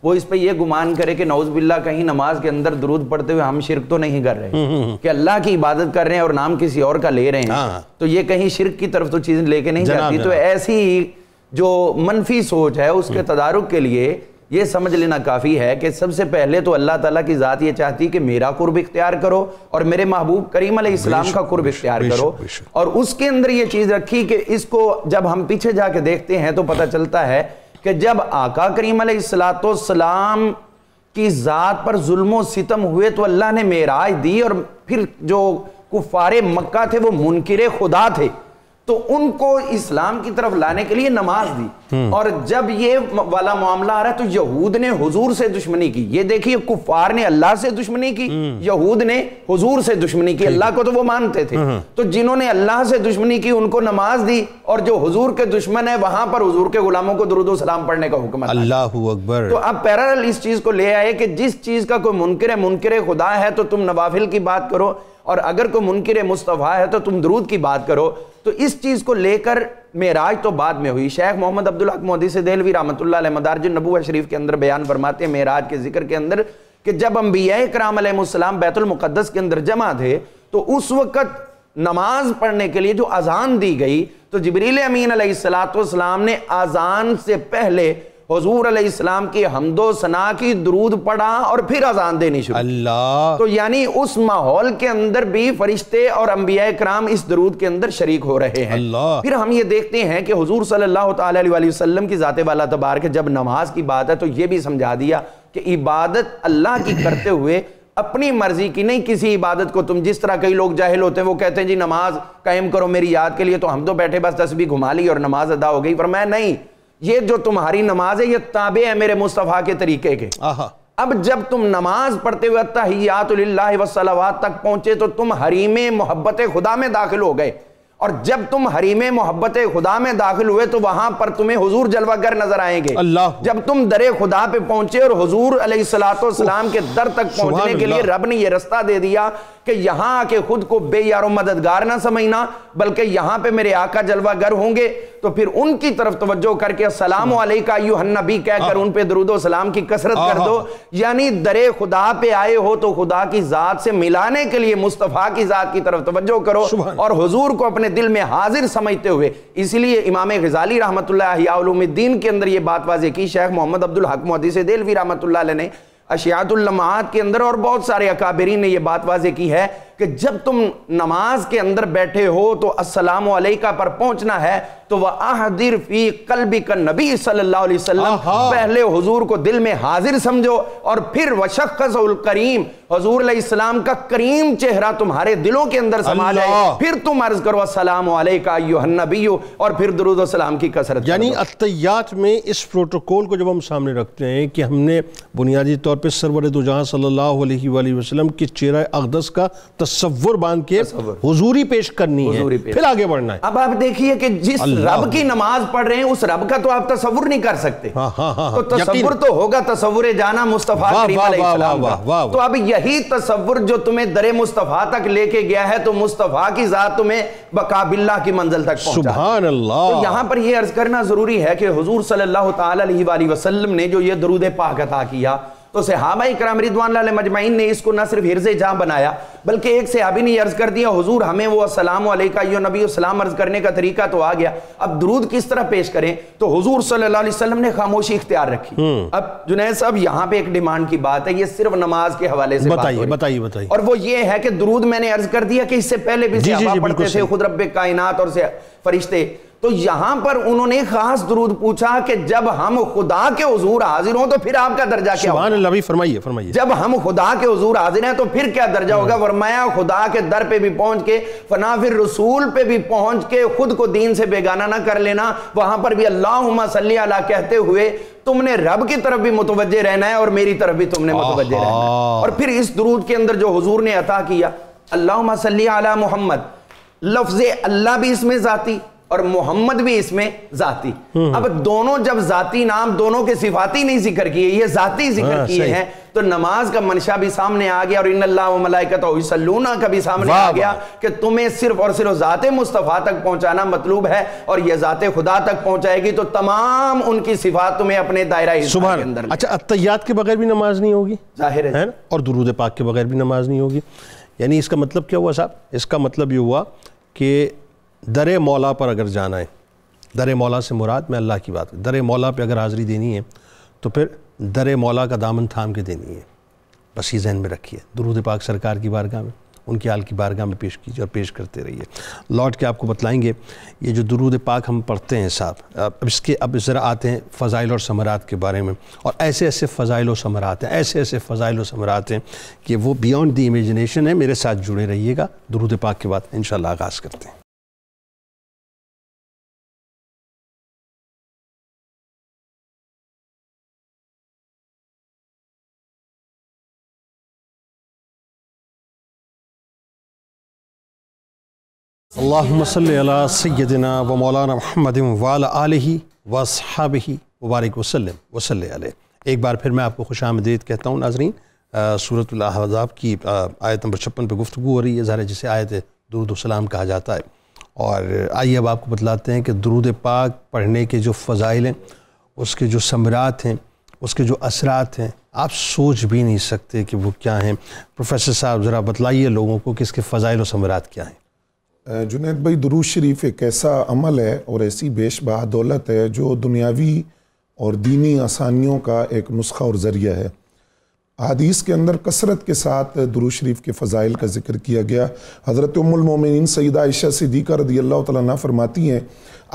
وہ اس پہ یہ گمان کرے کہ نعوذ باللہ کہیں نماز کے اندر درود پڑھتے ہوئے ہم شرک تو نہیں کر رہے کہ اللہ کی عبادت کر رہے ہیں اور نام کسی اور کا لے رہے ہیں، تو یہ کہیں شرک کی طرف تو چیزیں لے کے نہیں جاتی۔ تو ایسی جو منفی سوچ ہے اس کے تدارک کے لیے یہ سمجھ لینا کافی ہے کہ سب سے پہلے تو اللہ تعالیٰ کی ذات یہ چاہتی کہ میرا قرب اختیار کرو اور میرے محبوب کریم علیہ السلام کا قرب اختیار کرو، اور اس کے اندر یہ چیز رکھی کہ اس کو جب ہم پیچھے جا کے دیکھتے ہیں تو پتہ چلتا ہے کہ جب آقا کریم علیہ السلام کی ذات پر ظلم و ستم ہوئے تو اللہ نے معراج دی، اور پھر جو کفار مکہ تھے وہ منکر خدا تھے تو ان کو اسلام کی طرف لانے کے لیے نماز دی، اور جب یہ والا معاملہ آ رہا ہے تو یہود نے حضور سے دشمنی کی، یہ دیکھیے کفار نے اللہ سے دشمنی کی، یہود نے حضور سے دشمنی کی، اللہ کو تو وہ مانتے تھے، تو جنہوں نے اللہ سے دشمنی کی ان کو نماز دی، اور جو حضور کے دشمن ہے وہاں پر حضور کے غلاموں کو درود و سلام پڑھنے کا حکم ہے۔ اللہ اکبر۔ تو اب پیرالل اس چیز کو لے آئے کہ جس چیز کا کوئی منکر خدا ہے تو تم نوافل کی بات کرو، اور اگر کوئی منکر مصطفیٰ ہے تو تم درود کی بات کرو۔ تو اس چیز کو لے کر معراج تو بعد میں ہوئی۔ شیخ محمد عبدالحق محدث دہلوی رحمۃ اللہ علیہ مدارج النبوہ شریف کے اندر بیان فرماتے ہیں معراج کے ذکر کے اندر کہ جب انبیاء کرام علیہ السلام بیت المقدس کے اندر جمع تھے تو اس وقت نماز پڑھنے کے لیے جو اذان دی گئی تو جبریل امین علیہ السلام نے اذان سے پہلے حضور علیہ السلام کی حمد و ثنا کی، درود پڑھا اور پھر اذان دینی شروع۔ اللہ، تو یعنی اس ماحول کے اندر بھی فرشتے اور انبیاء کرام اس درود کے اندر شریک ہو رہے ہیں۔ پھر ہم یہ دیکھتے ہیں کہ حضور صلی اللہ تعالی علیہ وسلم کی ذات والا تبارک جب نماز کی بات ہے تو یہ بھی سمجھا دیا کہ عبادت اللہ کی کرتے ہوئے اپنی مرضی کی نہیں، کسی عبادت کو تم جس طرح کئی لوگ جاہل ہوتے ہیں وہ کہتے ہیں جی نماز قائم کرو میری یاد کے لیے، تو ہم تو بیٹھے بس تسبیح گھما لی اور نماز ادا ہو گئی۔ فرمایا نہیں، یہ جو تمہاری نماز ہے یہ تابع ہے میرے مصطفیٰ کے طریقے کے۔ اب جب تم نماز پڑھتے ہوئے التحیات للہ والصلوات تک پہنچے تو تم حریم محبت خدا میں داخل ہو گئے، اور جب تم حریم محبت خدا میں داخل ہوئے تو وہاں پر تمہیں حضور جلوہ گر نظر آئیں گے۔ جب تم در خدا پہ پہنچے اور حضور علیہ السلام کے در تک پہنچنے کے لیے رب نے یہ رستہ دے دیا کہ یہاں آ کے خود کو بے یار و مددگار نہ سمجھنا، بلکہ یہاں پہ میرے آقا جلوہ گر ہوں گے، تو پھر ان کی طرف توجہ کر کے السلام علیکہ ایھا النبی کہہ کر ان پہ درود و سلام کی کثرت کر دو۔ یعنی در خدا پہ آئے ہو تو خدا کی ذات سے ملانے کے لیے مصطفیٰ کی ذات کی طرف توجہ کرو اور حضور کو اپنے دل میں حاضر سمجھتے ہوئے۔ اسی لیے امام غزالی رحمۃ اللہ احیاء علوم الدین کے اندر یہ بات واضح کی، شیخ محمد عبدالحق محدث دہلوی رحمۃ اللہ علیہ نے اشیاء اللمعات کے اندر اور بہت سارے اکابرین نے یہ بات واضح کی ہے کہ جب تم نماز کے اندر بیٹھے ہو تو السلام علیکہ پر پہنچنا ہے تو وَأَحْضِرْ فِي قَلْبِكَ نبی صلی اللہ علیہ وسلم، پہلے حضور کو دل میں حاضر سمجھو، اور پھر وَشَخَّصَ الْكَرِيمُ، حضور علیہ السلام کا کریم چہرہ تمہارے دلوں کے اندر سما جائے، پھر تم عرض کرو السلام علیکہ ایھا النبی، اور پھر درود و سلام کی کثرت۔ یعنی التحیات میں اس پروٹوکول کو جب ہم سامنے رکھتے ہیں کہ ہم نے بنیادی طور پہ سرور دو جہاں صلی اللہ علیہ وآلہ وسلم کی چہرہ اقدس کا تصور باندھ کے حضوری پیش کرنی ہے، پھر آگے بڑھنا ہے۔ اب آپ دیکھیے کہ جس رب کی نماز پڑھ رہے ہیں اس رب کا تو آپ تصور نہیں کر سکتے، تو تصور تو ہوگا تصور جانا مصطفیٰ کریم علیہ السلام کا۔ تو اب یہی تصور جو تمہیں در مصطفیٰ تک لے کے گیا ہے تو مصطفیٰ کی ذات تمہیں بقا باللہ کی منزل تک پہنچا۔ سبحان اللہ۔ تو یہاں پر یہ عرض کرنا ضروری ہے کہ حضور صلی اللہ تعالی علیہ وآلہ وسلم نے جو یہ درود پاک عطا کیا تو صحابہ اکرام رضوان اللہ علیہم اجمعین نے اس کو نہ صرف حرز جاں بنایا بلکہ ایک صحابی نے عرض کر دیا حضور ہمیں وہ السلام علیکہ ایھا نبی السلام عرض کرنے کا طریقہ تو آ گیا، اب درود کس طرح پیش کریں؟ تو حضور صلی اللہ علیہ وسلم نے خاموشی اختیار رکھی۔ اب جنید صاحب یہاں پہ ایک ڈیمانڈ کی بات ہے، یہ صرف نماز کے حوالے سے بات ہو رہی ہے، اور وہ یہ ہے کہ درود میں نے عرض کر دیا کہ اس سے پہلے بھی صحابہ پڑھتے تھے، خود رب کائنات اور فرشتے، تو یہاں پر انہوں نے خاص درود پوچھا کہ جب ہم خدا کے حضور حاضر ہوں تو پھر آپ کا درجہ کیا ہوگا؟ سبحان اللہ بھی فرمائیے۔ جب ہم خدا کے حضور حاضر ہیں تو پھر کیا درجہ ہوگا؟ فرمایا خدا کے در پہ بھی پہنچ کے، فنافر رسول پہ بھی پہنچ کے خود کو دین سے بیگانہ نہ کر لینا، وہاں پر بھی اللہم صلی علی کہتے ہوئے تم نے رب کی طرف بھی متوجہ رہنا ہے اور میری طرف بھی تم نے متوجہ رہنا ہے۔ اور پھر اس درود کے اندر جو حضور نے عطا کیا اللہم صلی علی محمد، لفظ اللہ بھی اس میں ذاتی اور محمد بھی اس میں ذاتی، اب دونوں جب ذاتی نام دونوں کے صفاتی نہیں ذکر کیے، یہ ذاتی ذکر کیے ہیں، تو نماز کا منشا بھی سامنے آ گیا اور ان اللہ و ملائکتہ یصلون کا بھی سامنے آ گیا کہ تمہیں صرف اور صرف ذات مصطفیٰ تک پہنچانا مطلوب ہے، اور یہ ذات خدا تک پہنچائے گی تو تمام ان کی صفات تمہیں اپنے دائرہ احسان کے اندر۔ اچھا، التحیات کے بغیر بھی نماز نہیں ہوگی، ظاہر ہے، اور درود پاک کے بغیر بھی نماز نہیں ہوگی۔ یعنی اس کا مطلب کیا ہوا صاحب؟ اس کا مطلب یہ ہوا کہ در مولا پر اگر جانا ہے، در مولا سے مراد میں اللہ کی بات، در مولا پہ اگر حاضری دینی ہے تو پھر در مولا کا دامن تھام کے دینی ہے، بس یہ ذہن میں رکھیے۔ درود پاک سرکار کی بارگاہ میں، ان کی آل کی بارگاہ میں پیش کیجیے اور پیش کرتے رہیے۔ لوٹ کے آپ کو بتلائیں گے یہ جو درود پاک ہم پڑھتے ہیں صاحب، اب ذرا آتے ہیں فضائل اور ثمرات کے بارے میں، اور ایسے ایسے فضائل و ثمرات ہیں، ایسے ایسے فضائل و ثمرات ہیں کہ وہ بیونڈ دی امیجنیشن ہے۔ میرے ساتھ جڑے رہیے گا، درود پاک کے بعد انشاءاللہ آغاز کرتے ہیں۔ اللہم صلی علی سیدنا و مولانا محمد وعلی آلہ و اصحابہ وبارک وسلم وصلی علیہ۔ ایک بار پھر میں آپ کو خوش آمدید کہتا ہوں ناظرین۔ سورۃ الاحزاب کی آیت نمبر 56 پہ گفتگو ہو رہی ہے، ظاہر جسے آیت درود و سلام کہا جاتا ہے، اور آئیے اب آپ کو بتلاتے ہیں کہ درود پاک پڑھنے کے جو فضائل ہیں، اس کے جو ثمرات ہیں، اس کے جو اثرات ہیں، آپ سوچ بھی نہیں سکتے کہ وہ کیا ہیں۔ پروفیسر صاحب ذرا بتلائیے لوگوں کو کہ اس کے فضائل و ثمرات کیا ہیں۔ جنید بھائی، درود شریف ایک ایسا عمل ہے اور ایسی بیش بہا دولت ہے جو دنیاوی اور دینی آسانیوں کا ایک نسخہ اور ذریعہ ہے۔ حدیث کے اندر کثرت کے ساتھ درود شریف کے فضائل کا ذکر کیا گیا۔ حضرت ام المومنین سیدہ عائشہ صدیقہ رضی اللہ تعالیٰ عنہ فرماتی ہیں،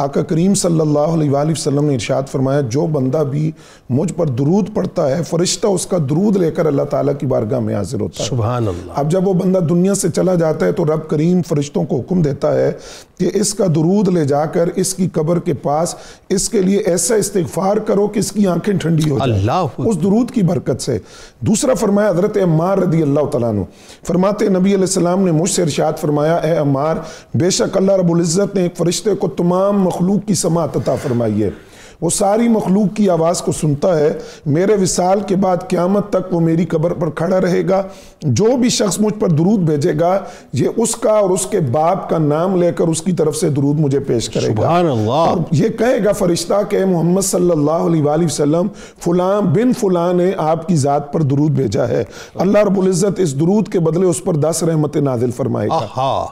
آقا کریم صلی اللہ علیہ وآلہ وسلم نے ارشاد فرمایا، جو بندہ بھی مجھ پر درود پڑھتا ہے فرشتہ اس کا درود لے کر اللہ تعالیٰ کی بارگاہ میں حاضر ہوتا ہے۔ سبحان اللہ۔ اب جب وہ بندہ دنیا سے چلا جاتا ہے تو رب کریم فرشتوں کو حکم دیتا ہے کہ اس کا درود لے جا کر اس کی قبر کے پاس اس کے لیے ایسا استغفار کرو کہ اس کی آنکھیں ٹھنڈی ہو جائیں اس درود کی برکت سے۔ دوسرا فرمایا حضرت عمار رضی اللہ تعالیٰ عنہ فرماتے، نبی علیہ السلام نے مجھ سے ارشاد فرمایا، اے عمار، بے شک اللہ رب العزت نے ایک فرشتے کو تمام مخلوق کی سماعت عطا فرمائی ہے، وہ ساری مخلوق کی آواز کو سنتا ہے، میرے وصال کے بعد قیامت تک وہ میری قبر پر کھڑا رہے گا، جو بھی شخص مجھ پر درود بھیجے گا یہ اس کا اور اس کے باپ کا نام لے کر اس کی طرف سے درود مجھے پیش کرے گا۔ سبحان اللہ۔ اور یہ کہے گا فرشتہ کہ محمد صلی اللہ علیہ وآلہ وسلم فلاں بن فلاں نے آپ کی ذات پر درود بھیجا ہے، اللہ رب العزت اس درود کے بدلے اس پر 10 رحمت نازل فرمائے گا۔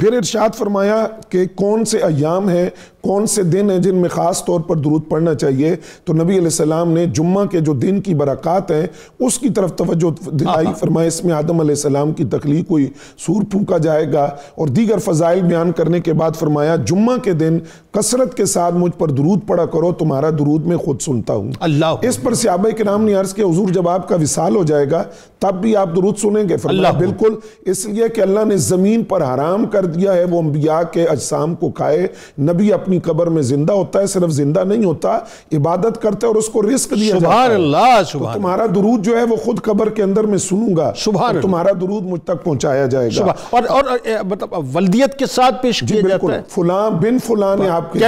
پھر ارشاد فرمایا کہ کون سے ایام ہیں، کون سے دن ہیں جن میں خاص طور پر درود پڑھنا چاہیے، تو نبی علیہ السلام نے جمعہ کے جو دن کی برکات ہیں اس کی طرف توجہ دلائی، فرمایا اس میں آدم علیہ السلام کی تخلیق ہوئی، سور پھونکا جائے گا، اور دیگر فضائل بیان کرنے کے بعد فرمایا جمعہ کے دن کثرت کے ساتھ مجھ پر درود پڑھا کرو، تمہارا درود میں خود سنتا ہوں۔ اس پر صحابہ کرام نے عرض کیا حضور جب آپ کا وصال ہو جائے گا تب بھی آپ درود سنیں گے؟ فرمایا بالکل، اس لیے کہ اللہ نے زمین پر حرام کر دیا ہے وہ انبیاء کے اجسام کو کھائے، نبی اپنی قبر میں زندہ ہوتا ہے، صرف زندہ نہیں ہوتا، عبادت کرتا ہے اور اس کو رزق دیا جاتا ہے۔ سبحان اللہ، سبحان تو تمہارا درود جو ہے وہ خود قبر کے اندر میں سنوں گا، سبحان تمہارا درود مجھ تک پہنچایا جائے گا۔ اور مطلب ولدیت کے ساتھ پیش کیا جاتا ہے، فلاں بن فلاں نے آپ کے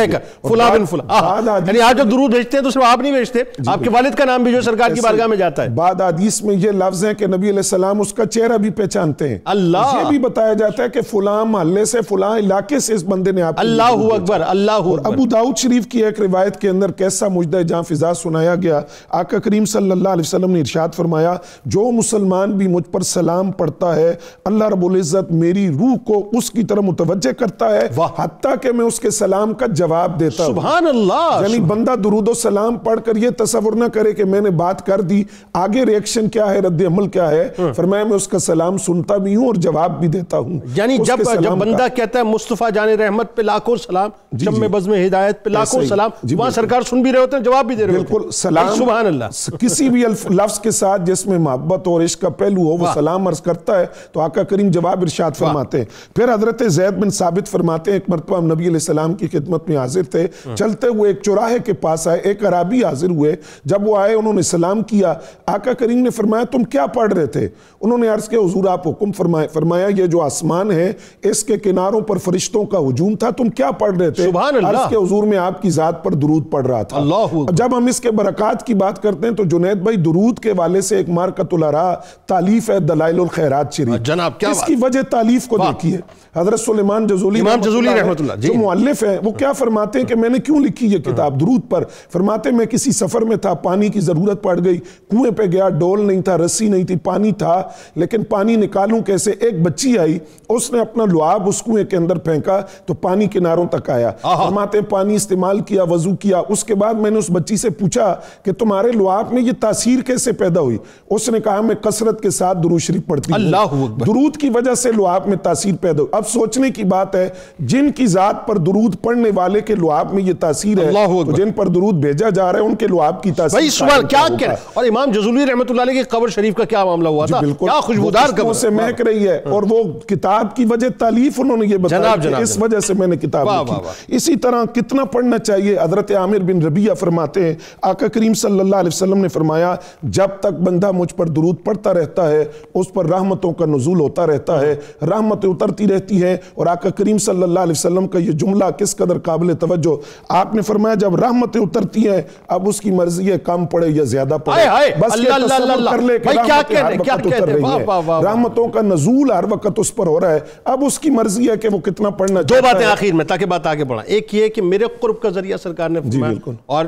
فلاں بن فلاں، یعنی آپ جب درود بھیجتے ہیں تو صرف آپ نہیں بھیجتے، آپ کے والد کا نام بھی جو سرکار کی بارگاہ میں جاتا ہے۔ بعد حدیث میں یہ لفظ ہیں کہ نبی علیہ السلام اس کا چہرہ بھی پہچانتے ہیں، یہ بھی بتایا جاتا ہے کہ فلاں محلے سے فلاں علاقے سے اس بندے نے آپ، اللہ اکبر، اللہ اکبر۔ ابو داؤد شریف کی ایک روایت کے اندر کیسا مجدہ جاں فضا سنایا گیا، آقا کریم صلی اللہ علیہ وسلم نے ارشاد فرمایا جو مسلمان بھی مجھ پر سلام پڑھتا ہے اللہ رب العزت میری روح کو اس کی طرف متوجہ کرتا ہے حتیٰ کہ میں اس کے سلام کا جواب دیتا ہوں۔ سبحان اللہ، یعنی بندہ درود و سلام پڑھ کر یہ تصور نہ کرے کہ میں نے بات کر دی، آگے ریئیکشن کیا ہے، رد عمل کیا ہے، فرمایا میں اس کا سلام سنتا بھی ہوں اور جواب بھی دیتا ہوں۔ یعنی جب بندہ کہتا ہے مصطفیٰ جان رحمت پہ لاکھوں سلام، شم بزم ہدایت پہ لاکھوں سلام، وہاں سرکار سن بھی رہے ہوتے ہیں، جواب بھی دے رہے ہوتے ہیں۔ بالکل، سلام سبحان اللہ، کسی بھی لفظ کے ساتھ جس میں محبت اور عشق کا پہلو ہو وہ سلام عرض کرتا ہے تو آقا کریم جواب ارشاد فرماتے ہیں۔ پھر حضرت زید بن ثابت فرماتے ہیں ایک مرتبہ نبی علیہ السلام کی خدمت میں حاضر تھے، چلتے ہوئے ایک چوراہے کے پاس آئے، ایک عرابی حاضر ہوئے، جب وہ آئے انہوں نے سلام کیا، آقا کریم نے فرمایا تم کیا پڑھ رہے تھے؟ انہوں نے عرض کیا حضور آپ حکم فرمائے، فرمایا یہ جو آسمان ہے اس کے کناروں پر فرشتوں کا ہجوم تھا، تم کیا پڑھ رہے تھے؟ سبحان اللہ، عرض کیا حضور میں آپ کی ذات پر درود پڑھ رہا تھا۔ جب ہم اس کے برکات کی بات کرتے ہیں تو جنید بھائی درود کے والے سے ایک مارکۃ الارا تالیف ہے دلائل الخیرات شریف، جناب کیا اس کی وجہ تالیف کو دیکھیے۔ حضرت سلیمان جزولی امام جزولی رحمت اللہ جو مؤلف ہیں وہ کیا فرماتے ہیں کہ میں نے کیوں لکھی یہ کتاب درود پر؟ فرماتے میں کسی سفر میں تھا، پانی کی ضرورت پڑ گئی، کنویں پہ گیا، ڈول نہیں تھا، رسی نہیں تھی، پانی تھا لیکن پانی نکالوں کیسے؟ ایک بچی آئی، اس نے اپنا لعاب اس کنویں کے اندر پھینکا تو پانی کناروں تک آیا۔ فرماتے ہیں پانی استعمال کیا، وضو کیا، اس کے بعد میں نے اس بچی سے پوچھا کہ تمہارے لعاب میں یہ تاثیر کیسے پیدا ہوئی؟ اس نے کہا میں کثرت کے ساتھ درود شریف پڑھتی ہوں، درود کی وجہ سے لعاب میں تاثیر پیدا ہوئی۔ اب سوچنے کی بات ہے جن کی ذات پر درود پڑھنے والے کے لعاب میں یہ تاثیر ہے تو جن پر درود بھیجا جا رہا ہے ان کے لعاب کی تاثیر بھائی سوال کیا کہہ رہے ہیں؟ اور امام جزولی رحمت اللہ علیہ کی قبر شریف کا کیا معاملہ ہوا تھا؟ کیا خوشبودار قبر سے مہک رہی ہے، اور وہ کتاب کی وجہ تالیف انہوں نے یہ بتایا کہ اس وجہ سے میں نے کتاب لکھی۔ اسی طرح کتنا پڑھنا چاہیے؟ حضرت عامر بن ربیعہ فرماتے ہیں آقا کریم صلی اللہ علیہ وسلم نے فرمایا جب تک بندہ مجھ پر درود پڑھتا رہتا ہے اس پر رحمتوں کا نزول ہوتا رہتا ہے، رحمتیں اترتی رہتی ہیں۔ اور آقا کریم صلی اللہ علیہ وسلم کا یہ جملہ کس قدر قابل توجہ، آپ نے فرمایا جب رحمتیں اترتی ہیں اب اس کی مرضی ہے کم پڑے یا زیادہ پڑے، بس یہ تصور کر لے کہ رحمتیں ہر وقت اتر رہی ہیں، رحمتوں کا نزول ہر وقت اس پر ہو رہا ہے، اب اس کی مرضی ہے کہ وہ کتنا پڑھنا چاہتا ہے۔ دو باتیں آخر میں تاکہ بات آگے بڑھا، ایک یہ کہ میرے قرب کا ذریعہ سرکار نے فرمایا، اور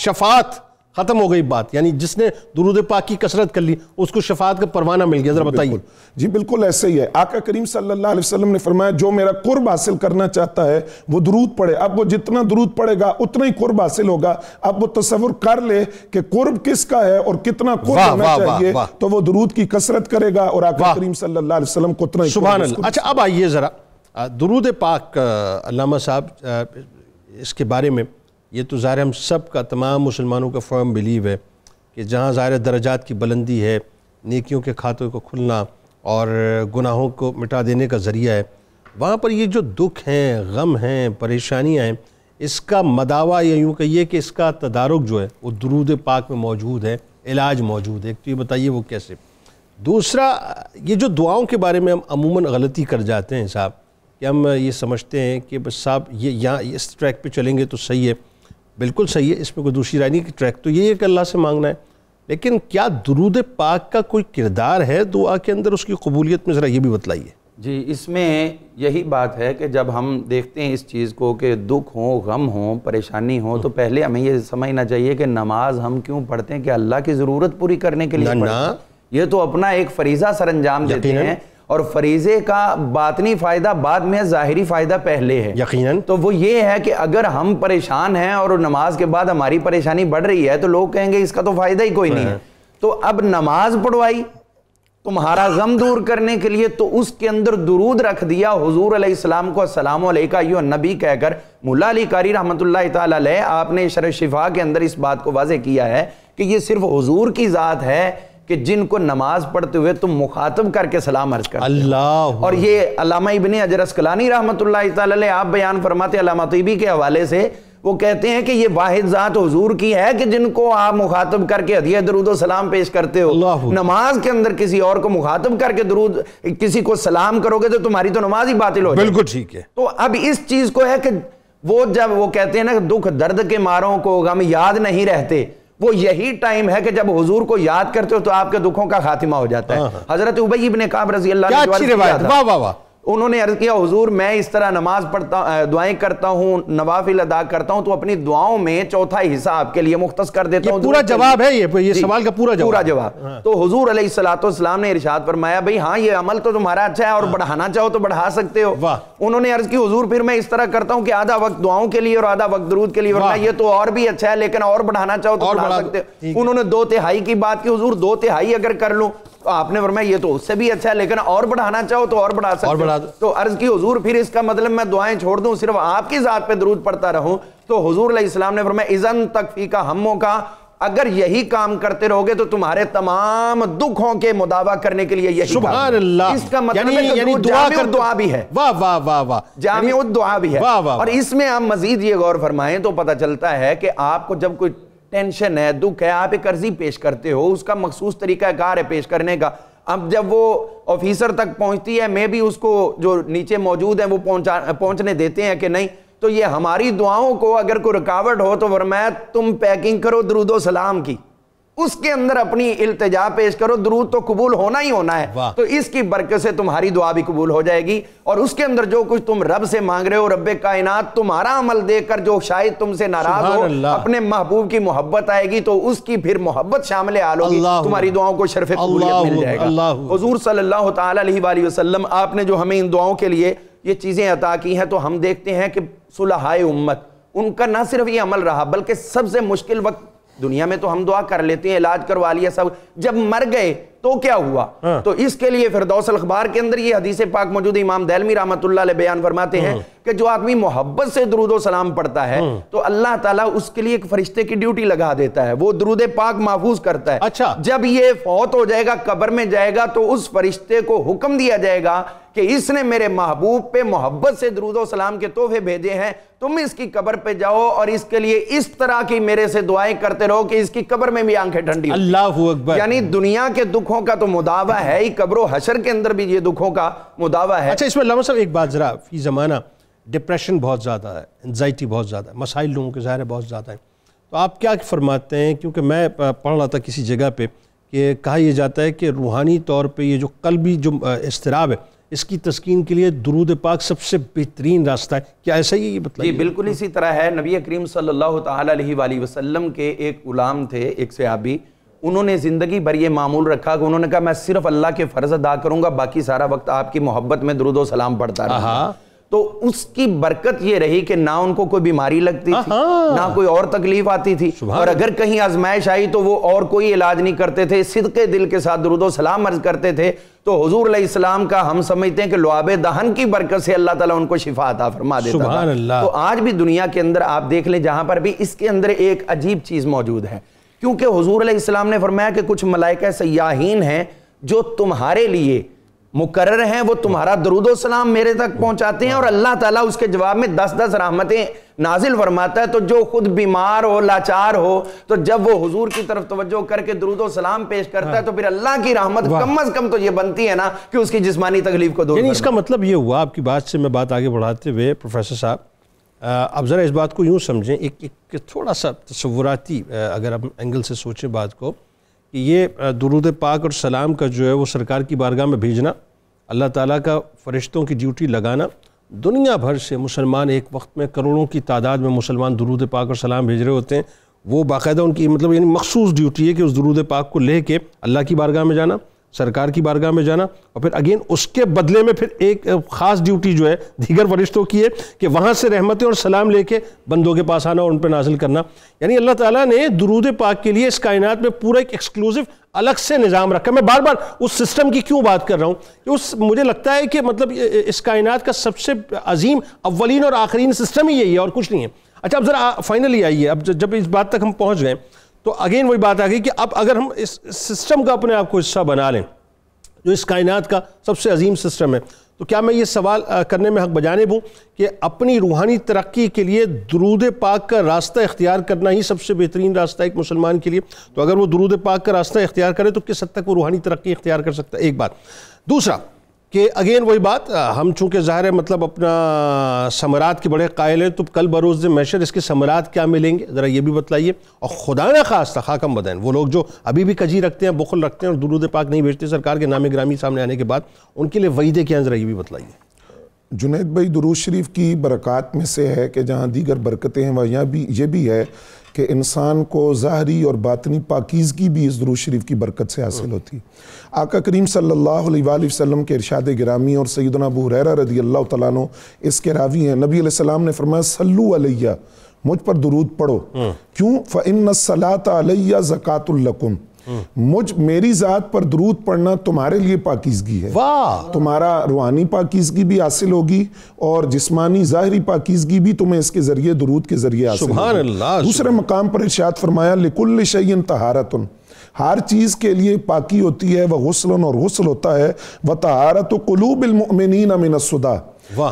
شفاعت ختم ہو گئی بات، یعنی جس نے درود پاک کی کثرت کر لی اس کو شفاعت کا پروانہ مل گیا۔ ذرا بتائیے۔ جی بالکل ایسے ہی ہے، آقا کریم صلی اللہ علیہ وسلم نے فرمایا جو میرا قرب حاصل کرنا چاہتا ہے وہ درود پڑھے، اب وہ جتنا درود پڑھے گا اتنا ہی قرب حاصل ہوگا۔ اب وہ تصور کر لے کہ قرب کس کا ہے اور کتنا قرب ہونا چاہیے تو وہ درود کی کثرت کرے گا اور آقا کریم صلی اللہ علیہ وسلم کو اتنا ہی سبحان اللہ۔ اچھا اب آئیے ذرا درود پاک علامہ صاحب، اس کے بارے میں یہ تو ظاہر ہم سب کا، تمام مسلمانوں کا فرم بلیو ہے کہ جہاں ظاہر درجات کی بلندی ہے، نیکیوں کے کھاتوں کو کھلنا اور گناہوں کو مٹا دینے کا ذریعہ ہے، وہاں پر یہ جو دکھ ہیں، غم ہیں، پریشانیاں ہیں، اس کا مداوع یا یوں کہیے کہ اس کا تدارک جو ہے وہ درود پاک میں موجود ہے، علاج موجود ہے۔ ایک تو یہ بتائیے وہ کیسے؟ دوسرا یہ جو دعاؤں کے بارے میں ہم عموماً غلطی کر جاتے ہیں صاحب، کہ ہم یہ سمجھتے ہیں کہ بس صاحب یہ یہاں اس ٹریک پہ چلیں گے تو صحیح ہے، بالکل صحیح ہے، اس میں کوئی دوسری رائے نہیں کہ ٹریک تو یہ ہے کہ اللہ سے مانگنا ہے، لیکن کیا درود پاک کا کوئی کردار ہے دعا کے اندر، اس کی قبولیت میں؟ ذرا یہ بھی بتلائیے۔ جی اس میں یہی بات ہے کہ جب ہم دیکھتے ہیں اس چیز کو کہ دکھ ہو، غم ہو، پریشانی ہو، تو پہلے ہمیں یہ سمجھنا چاہیے کہ نماز ہم کیوں پڑھتے ہیں؟ کہ اللہ کی ضرورت پوری کرنے کے لیے پڑھتے ہیں، یہ تو اپنا ایک فریضہ سر انجام دیتے ہیں، اور فریضے کا باطنی فائدہ بعد میں ہے، ظاہری فائدہ پہلے ہے یقیناً. تو وہ یہ ہے کہ اگر ہم پریشان ہیں اور نماز کے بعد ہماری پریشانی بڑھ رہی ہے تو لوگ کہیں گے اس کا تو فائدہ ہی کوئی نہیں ہے. تو اب نماز پڑھوائی تمہارا غم دور کرنے کے لیے، تو اس کے اندر درود رکھ دیا حضور علیہ السلام کو السلام علیکہ ایھا النبی کہہ کر. مولا علی قاری رحمۃ اللہ تعالی علیہ آپ نے شرح شفا کے اندر اس بات کو واضح کیا ہے کہ یہ صرف حضور کی ذات ہے کہ جن کو نماز پڑھتے ہوئے تم مخاطب کر کے سلام عرض کرتے اللہ. اور یہ علامہ ابن حجر اسقلانی رحمۃ اللہ تعالی علیہ آپ بیان فرماتے ہیں علامہ طیبی کے حوالے سے، وہ کہتے ہیں کہ یہ واحد ذات حضور کی ہے کہ جن کو آپ مخاطب کر کے ہدیہ درود و سلام پیش کرتے ہو. نماز کے اندر کسی اور کو مخاطب کر کے درود کسی کو سلام کرو گے تو تمہاری تو نماز ہی باطل ہو جائے. بالکل ٹھیک ہے. تو اب اس چیز کو ہے کہ وہ جب وہ کہتے ہیں نا کہ دکھ درد کے ماروں کو غم یاد نہیں رہتے، وہ یہی ٹائم ہے کہ جب حضور کو یاد کرتے ہو تو آپ کے دکھوں کا خاتمہ ہو جاتا ہے. حضرت ابی بن کعب رضی اللہ عنہ کیا اچھی روایت. واہ واہ واہ. انہوں نے عرض کیا حضور میں اس طرح نماز پڑھتا دعائیں کرتا ہوں، نوافل ادا کرتا ہوں، تو اپنی دعاؤں میں چوتھا حصہ آپ کے لیے مختص کر دیتا ہوں. پورا جواب ہے یہ سوال کا پورا جواب. تو حضور علیہ الصلوۃ والسلام نے ارشاد فرمایا بھئی ہاں یہ عمل تو تمہارا اچھا ہے اور بڑھانا چاہو تو بڑھا سکتے ہو. انہوں نے عرض کی حضور پھر میں اس طرح کرتا ہوں کہ آدھا وقت دعاؤں کے لیے اور آدھا وقت درود کے لیے، ورنہ یہ تو اور بھی اچھا ہے لیکن اور بڑھانا چاہو تو بڑھا سکتے ہو. انہوں نے 2/3 کی بات کی، حضور 2/3 اگر کر لوں، تو آپ نے فرمایا یہ تو اس سے بھی اچھا ہے لیکن اور بڑھانا چاہو تو اور بڑھا سکتے ہو. تو عرض کی حضور پھر اس کا مطلب میں دعائیں چھوڑ دوں صرف آپ کی ذات پہ درود پڑھتا رہوں؟ تو حضور علیہ السلام نے فرمایا اذن تکفیکا ہموں کا، اگر یہی کام کرتے رہو گے تو تمہارے تمام دکھوں کے مداوا کرنے کے لیے یہی سبحان اللہ. اس کا مطلب ہے کہ جامع دعا بھی ہے. واہ واہ واہ واہ. جامع دعا بھی ہے. اور اس میں آپ مزید یہ غور فرمائیں تو پتہ چلتا ہے کہ آپ کو جب کوئی ٹینشن ہے، دکھ ہے، آپ ایک عرضی پیش کرتے ہو، اس کا مخصوص طریقہ کار ہے پیش کرنے کا. اب جب وہ آفیسر تک پہنچتی ہے، میں بھی اس کو جو نیچے موجود ہیں وہ پہنچنے دیتے ہیں کہ نہیں، تو یہ ہماری دعاؤں کو اگر کوئی رکاوٹ ہو تو فرمایا تم پیکنگ کرو درود و سلام کی، اس کے اندر اپنی التجا پیش کرو، درود تو قبول ہونا ہی ہونا ہے. تو اس کی برکت سے تمہاری دعا بھی قبول ہو جائے گی، اور اس کے اندر جو کچھ تم رب سے مانگ رہے ہو، رب کائنات تمہارا عمل دیکھ کر جو شاید تم سے ناراض ہو، اپنے محبوب کی محبت آئے گی تو اس کی پھر محبت شامل حال ہوگی، تمہاری دعاؤں کو شرف قبولیت مل جائے گا. حضور صلی اللہ تعالی علیہ وآلہ وسلم آپ نے جو ہمیں ان دعاؤں کے لیے یہ چیزیں عطا کی ہیں، تو ہم دیکھتے ہیں کہ صلحائے امت ان کا نہ صرف یہ عمل رہا بلکہ سب سے مشکل وقت دنیا میں تو ہم دعا کر لیتے ہیں، علاج کروا لیا سب، جب مر گئے تو کیا ہوا؟ تو اس کے لیے فردوس الاخبار کے اندر یہ حدیث پاک موجود ہے. امام دہلوی رحمۃ اللہ علیہ بیان فرماتے ہیں کہ جو آدمی محبت سے درود و سلام پڑھتا ہے تو اللہ تعالیٰ اس کے لیے ایک فرشتے کی ڈیوٹی لگا دیتا ہے، وہ درود پاک محفوظ کرتا ہے. اچھا. جب یہ فوت ہو جائے گا، قبر میں جائے گا، تو اس فرشتے کو حکم دیا جائے گا کہ اس نے میرے محبوب پہ محبت سے درود و سلام کے تحفے بھیجے ہیں، تم اس کی قبر پہ جاؤ اور اس کے لیے اس طرح کی میرے سے دعائیں کرتے رہو کہ اس کی قبر میں بھی آنکھیں ٹھنڈی ہو. اللہ اکبر. یعنی دنیا کے دکھوں کا تو مداوا ہے ہی، قبر و حشر کے اندر بھی یہ دکھوں کا مداوا ہے. اچھا اس میں علامہ صاحب ایک بات ذرا، فی زمانہ ڈپریشن بہت زیادہ ہے، انزائٹی بہت زیادہ ہے، مسائل لوگوں کے ظاہر بہت زیادہ ہیں، تو آپ کیا فرماتے ہیں؟ کیونکہ میں پڑھ رہا تھا کسی جگہ پہ کہ کہا یہ جاتا ہے کہ روحانی طور پہ یہ جو قلبی جو اضطراب ہے اس کی تسکین کے لیے درود پاک سب سے بہترین راستہ ہے. کیا ایسا ہی یہ مطلب؟ جی بالکل اسی طرح ہے. نبی کریم صلی اللہ تعالی علیہ وآلہ وسلم کے ایک غلام تھے، ایک صحابی، انہوں نے زندگی بھر یہ معمول رکھا کہ انہوں نے کہا میں صرف اللہ کے فرض ادا کروں گا، باقی سارا وقت آپ کی محبت میں درود و سلام پڑھتا رہا. تو اس کی برکت یہ رہی کہ نہ ان کو کوئی بیماری لگتی تھی، نہ کوئی اور تکلیف آتی تھی، اور اگر کہیں آزمائش آئی تو وہ اور کوئی علاج نہیں کرتے تھے، صدقے دل کے ساتھ درود و سلام عرض کرتے تھے. تو حضور علیہ السلام کا ہم سمجھتے ہیں کہ لعاب دہن کی برکت سے اللہ تعالیٰ ان کو شفا عطا فرما دیتا تھا. تو آج بھی دنیا کے اندر آپ دیکھ لیں جہاں پر بھی اس کے اندر ایک عجیب چیز موجود ہے، کیونکہ حضور علیہ السلام نے فرمایا کہ کچھ ملائکہ سیاحین ہیں جو تمہارے لیے مقرر ہیں، وہ تمہارا درود و سلام میرے تک پہنچاتے ہیں، اور اللہ تعالیٰ اس کے جواب میں 10 رحمتیں نازل فرماتا ہے. تو جو خود بیمار ہو، لاچار ہو، تو جب وہ حضور کی طرف توجہ کر کے درود و سلام پیش کرتا ہے تو پھر اللہ کی رحمت کم از کم تو یہ بنتی ہے نا کہ اس کی جسمانی تکلیف کو دور یعنی اس کا مطلب یہ ہوا، آپ کی بات سے میں بات آگے بڑھاتے ہوئے پروفیسر صاحب، اب ذرا اس بات کو یوں سمجھیں، ایک تھوڑا سا تصوراتی اگر ہم اینگل سے سوچیں بات کو، کہ یہ درود پاک اور سلام کا جو ہے وہ سرکار کی بارگاہ میں بھیجنا، اللہ تعالیٰ کا فرشتوں کی ڈیوٹی لگانا، دنیا بھر سے مسلمان ایک وقت میں کروڑوں کی تعداد میں مسلمان درود پاک اور سلام بھیج رہے ہوتے ہیں، وہ باقاعدہ ان کی مطلب یعنی مخصوص ڈیوٹی ہے کہ اس درود پاک کو لے کے اللہ کی بارگاہ میں جانا، سرکار کی بارگاہ میں جانا، اور پھر اگین اس کے بدلے میں پھر ایک خاص ڈیوٹی جو ہے دیگر فرشتوں کی ہے کہ وہاں سے رحمتیں اور سلام لے کے بندوں کے پاس آنا اور ان پہ نازل کرنا. یعنی اللہ تعالیٰ نے درود پاک کے لیے اس کائنات میں پورا ایک ایکسکلوزو الگ سے نظام رکھا. میں بار بار اس سسٹم کی کیوں بات کر رہا ہوں کہ مجھے لگتا ہے کہ مطلب اس کائنات کا سب سے عظیم اولین اور آخرین سسٹم ہی یہی ہے اور کچھ نہیں ہے. اچھا اب ذرا فائنلی آئیے، اب جب اس بات تک ہم پہنچ گئے تو اگین وہی بات آ گئی کہ اب اگر ہم اس سسٹم کا اپنے آپ کو حصہ بنا لیں جو اس کائنات کا سب سے عظیم سسٹم ہے، تو کیا میں یہ سوال کرنے میں حق بجانب ہوں کہ اپنی روحانی ترقی کے لیے درود پاک کا راستہ اختیار کرنا ہی سب سے بہترین راستہ ہے ایک مسلمان کے لیے؟ تو اگر وہ درود پاک کا راستہ اختیار کرے تو کس حد تک وہ روحانی ترقی اختیار کر سکتا ہے؟ ایک بات. دوسرا کہ اگین وہی بات، ہم چونکہ ظاہر ہے مطلب اپنا ثمرات کے بڑے قائل ہیں، تو کل بروز محشر اس کے ثمرات کیا ملیں گے ذرا یہ بھی بتلائیے. اور خدا نہ خواستہ خاکم بدین وہ لوگ جو ابھی بھی کجی رکھتے ہیں، بخل رکھتے ہیں اور درود پاک نہیں بھیجتے سرکار کے نام گرامی سامنے آنے کے بعد، ان کے لیے وعیدیں کیا ہیں ذرا یہ بھی بتلائیے. جنید بھائی، درود شریف کی برکات میں سے ہے کہ جہاں دیگر برکتیں ہیں وہاں بھی یہ بھی ہے کہ انسان کو ظاہری اور باطنی پاکیزگی بھی اس درود شریف کی برکت سے حاصل ہوتی. آقا کریم صلی اللہ علیہ وآلہ وسلم کے ارشاد گرامی اور سیدنا ابو ہریرہ رضی اللہ تعالیٰ عنہ اس کے راوی ہیں، نبی علیہ السلام نے فرمایا صلو علیہ، مجھ پر درود پڑھو. کیوں؟ فإن الصلاۃ علیہ زکاۃ لکم، میری ذات پر درود پڑھنا تمہارے لیے پاکیزگی ہے. تمہارا روحانی پاکیزگی بھی حاصل ہوگی اور جسمانی ظاہری پاکیزگی بھی تمہیں اس کے ذریعے درود کے ذریعے حاصل ہوگی. سبحان اللہ. دوسرے مقام پر ارشاد فرمایا لکل شیء طہارۃ، ہر چیز کے لیے پاکی ہوتی ہے، وہ غسل اور غسل ہوتا ہے. وطہارۃ قلوب المؤمنین من الصداع،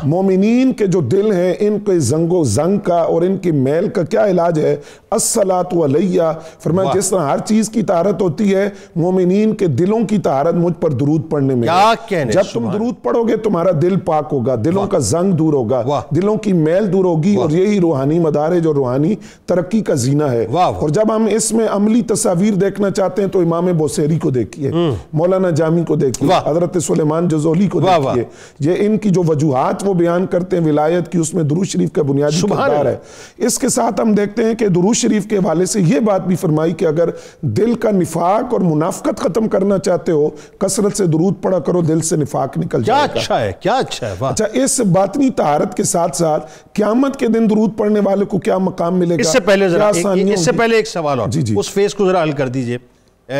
مومنین کے جو دل ہیں ان کے زنگ و زنگ کا اور ان کی میل کا کیا علاج ہے؟ الصلاۃ علیہ. فرمایا جس طرح ہر چیز کی طہارت ہوتی ہے مومنین کے دلوں کی طہارت مجھ پر درود پڑھنے میں. جب تم درود پڑھو گے تمہارا دل پاک ہوگا، دلوں کا زنگ دور ہوگا، دلوں کی میل دور ہوگی، اور یہی روحانی مدارج اور روحانی ترقی کا زینہ ہے. اور جب ہم اس میں عملی تصاویر دیکھنا چاہتے ہیں تو امام بوصیری کو دیکھیے، مولانا جامی کو دیکھیے، حضرت سلیمان جزولی کو دیکھیے. یہ ان کی جو وجوہات وہ بیان کرتے ہیں ولایت کی، اس میں درود شریف کا بنیادی کردار ہے. اس کے ساتھ ہم دیکھتے ہیں کہ درود شریف کے حوالے سے یہ بات بھی فرمائی کہ اگر دل کا نفاق اور منافقت ختم کرنا چاہتے ہو کثرت سے درود پڑھا کرو، دل سے نفاق نکل جائے گا. کیا اچھا ہے، کیا اچھا ہے. اچھا، اس باطنی طہارت کے ساتھ ساتھ قیامت کے دن درود پڑھنے والے کو کیا مقام ملے گا؟ اس سے پہلے ایک سوال اور اس فیس کو ذرا حل کر دیجئے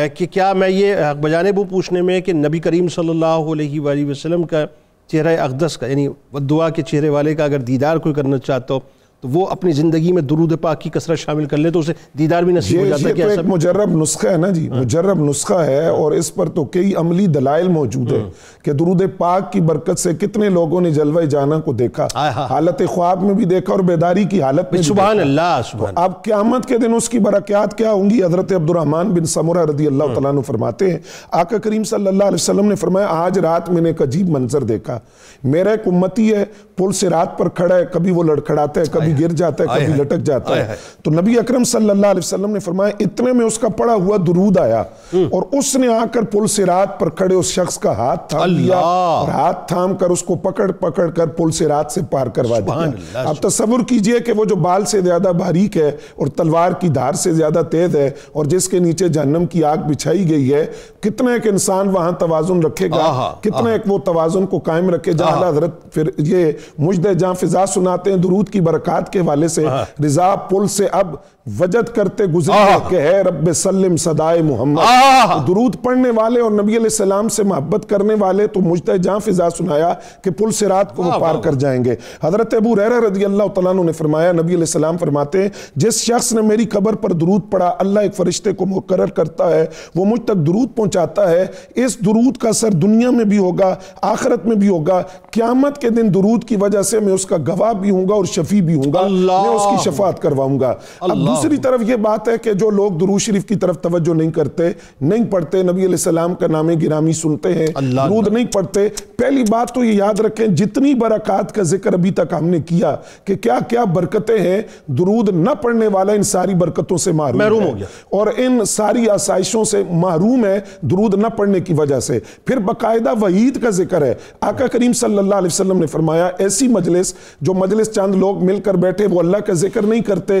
کہ کیا میں یہ حق بجانب پوچھنے میں کہ نبی کریم صلی اللہ علیہ وآلہ وسلم کا چہرہ اقدس کا یعنی دعا کے چہرے والے کا اگر دیدار کوئی کرنا چاہتا ہو تو وہ اپنی زندگی میں درود پاک کی کثرت شامل کر لے تو اسے دیدار بھی نصیب ہو جاتا ہے. یہ تو ایک مجرب نسخہ ہے نا جی، مجرب نسخہ ہے، اور اس پر تو کئی عملی دلائل موجود ہیں کہ درود پاک کی برکت سے کتنے لوگوں نے جلوہ جانا کو دیکھا، حالت خواب میں بھی دیکھا اور بیداری کی حالت میں. سبحان اللہ، سبحان. اب قیامت کے دن اس کی برکات کیا ہوں گی؟ حضرت عبد الرحمن بن سمرہ رضی اللہ تعالیٰ عنہ فرماتے ہیں آقا کریم صلی اللہ علیہ وسلم نے فرمایا آج رات میں نے ایک عجیب منظر دیکھا. میرا ایک امتی ہے، پل سے رات پر کھڑا ہے، کبھی وہ لڑکھڑاتا ہے، کبھی گر جاتا ہے، کبھی لٹک جاتا ہے. تو نبی اکرم صلی اللہ علیہ وسلم نے فرمایا اتنے میں اس کا پڑا ہوا درود آیا اور اس نے آ کر پل صراط پر کھڑے اس شخص کا ہاتھ تھام لیا اور ہاتھ تھام کر اس کو پکڑ کر پل صراط سے پار کروا دیا. اب تصور کیجئے کہ وہ جو بال سے زیادہ باریک ہے اور تلوار کی دھار سے زیادہ تیز ہے اور جس کے نیچے جہنم کی آگ بچھائی گئی ہے، کتنا ایک انسان وہاں توازن رکھے گا، کتنا ایک وہ توازن کو قائم رکھے. جہاں حضرت پھر یہ مجد جہاں فضا سناتے ہیں درود کی برکات کے حوالے سے، رضا پل سے اب وجد کرتے گزرے کہ ہے رب سلم صدائے محمد. درود پڑھنے والے اور نبی علیہ السلام سے محبت کرنے والے تو مجد جہاں فضا سنایا کہ پل صراط کو وہ پار کر جائیں گے. حضرت ابو ہریرہ رضی اللہ تعالیٰ عنہ نے فرمایا نبی علیہ السلام فرماتے ہیں جس شخص نے میری قبر پر درود پڑھا اللہ ایک فرشتے کو مقرر کرتا ہے، وہ مجھ تک درود پہنچاتا ہے. اس درود کا اثر دنیا میں بھی ہوگا، آخرت میں بھی ہوگا. قیامت کے دن درود کی وجہ سے میں اس کا گواہ بھی ہوں گا اور شفیع بھی ہوں گا، میں اس کی شفاعت کرواؤں گا. اب دوسری طرف یہ بات ہے کہ جو لوگ درود شریف کی طرف توجہ نہیں کرتے، نہیں پڑھتے، نبی علیہ السلام کا نام گرامی سنتے ہیں، درود نہیں پڑھتے. پہلی بات تو یہ یاد رکھیں جتنی برکات کا ذکر ابھی تک ہم نے کیا کہ کیا کیا برکتیں ہیں، درود نہ پڑھنے والا ان ساری برکتوں سے محروم ہو گیا اور ان ساری آسائشوں سے محروم ہے درود نہ پڑھنے کی وجہ سے. پھر باقاعدہ وعید کا ذکر ہے. آقا کریم صلی اللہ علیہ وسلم نے فرمایا ایسی مجلس جو مجلس چند لوگ مل کر بیٹھے وہ اللہ کا ذکر نہیں کرتے،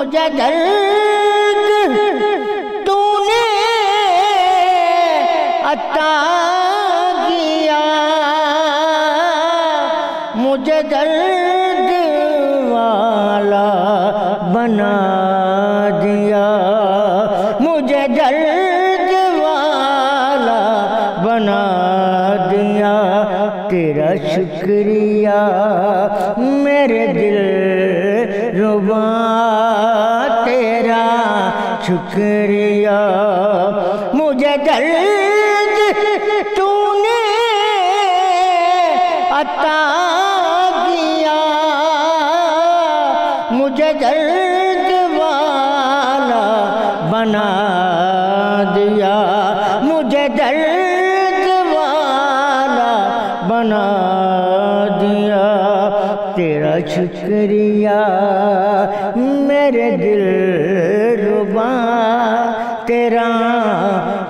مجھے درد تو نے عطا کیا، مجھے درد والا بنا دیا، مجھے درد والا بنا دیا، تیرا شکریہ میرے دل ربا، تیرا شکریہ، مجھے درد تو نے عطا کیا، مجھے درد والا بنا دیا، مجھے درد والا بنا دیا، تیرا شکریہ میرے دل ربا، تیرا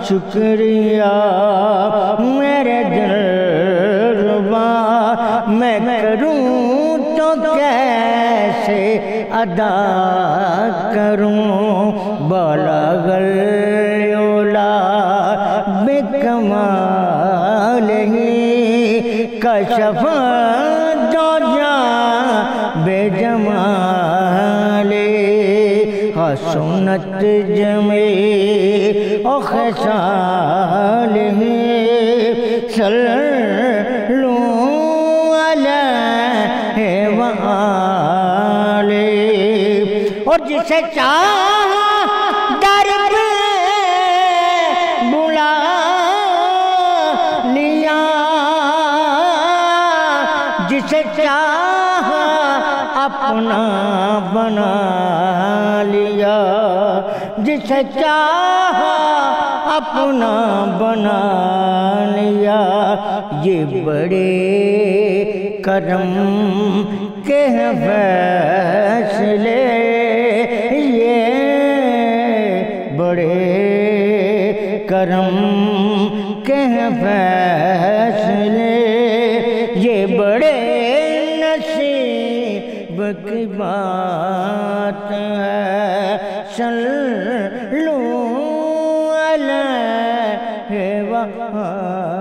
شکریہ میرے دل ربا، میں کروں تو کیسے ادا کروں، بالغ العلا بکمالہ کشف الدجا بجمالہ، حسنت جمیع خصالہ، صلو علیہ وآلہ، اور جسے چاہا در پہ بلا لیا، جسے چاہا اپنا بنا لیا، جسے چاہا اپنا بنا لیا، یہ بڑے کرم کے فیصلے، یہ بڑے کرم کے فیصلے، یہ بڑے نصیب کی بات ہے، صلو علیہ وآلہ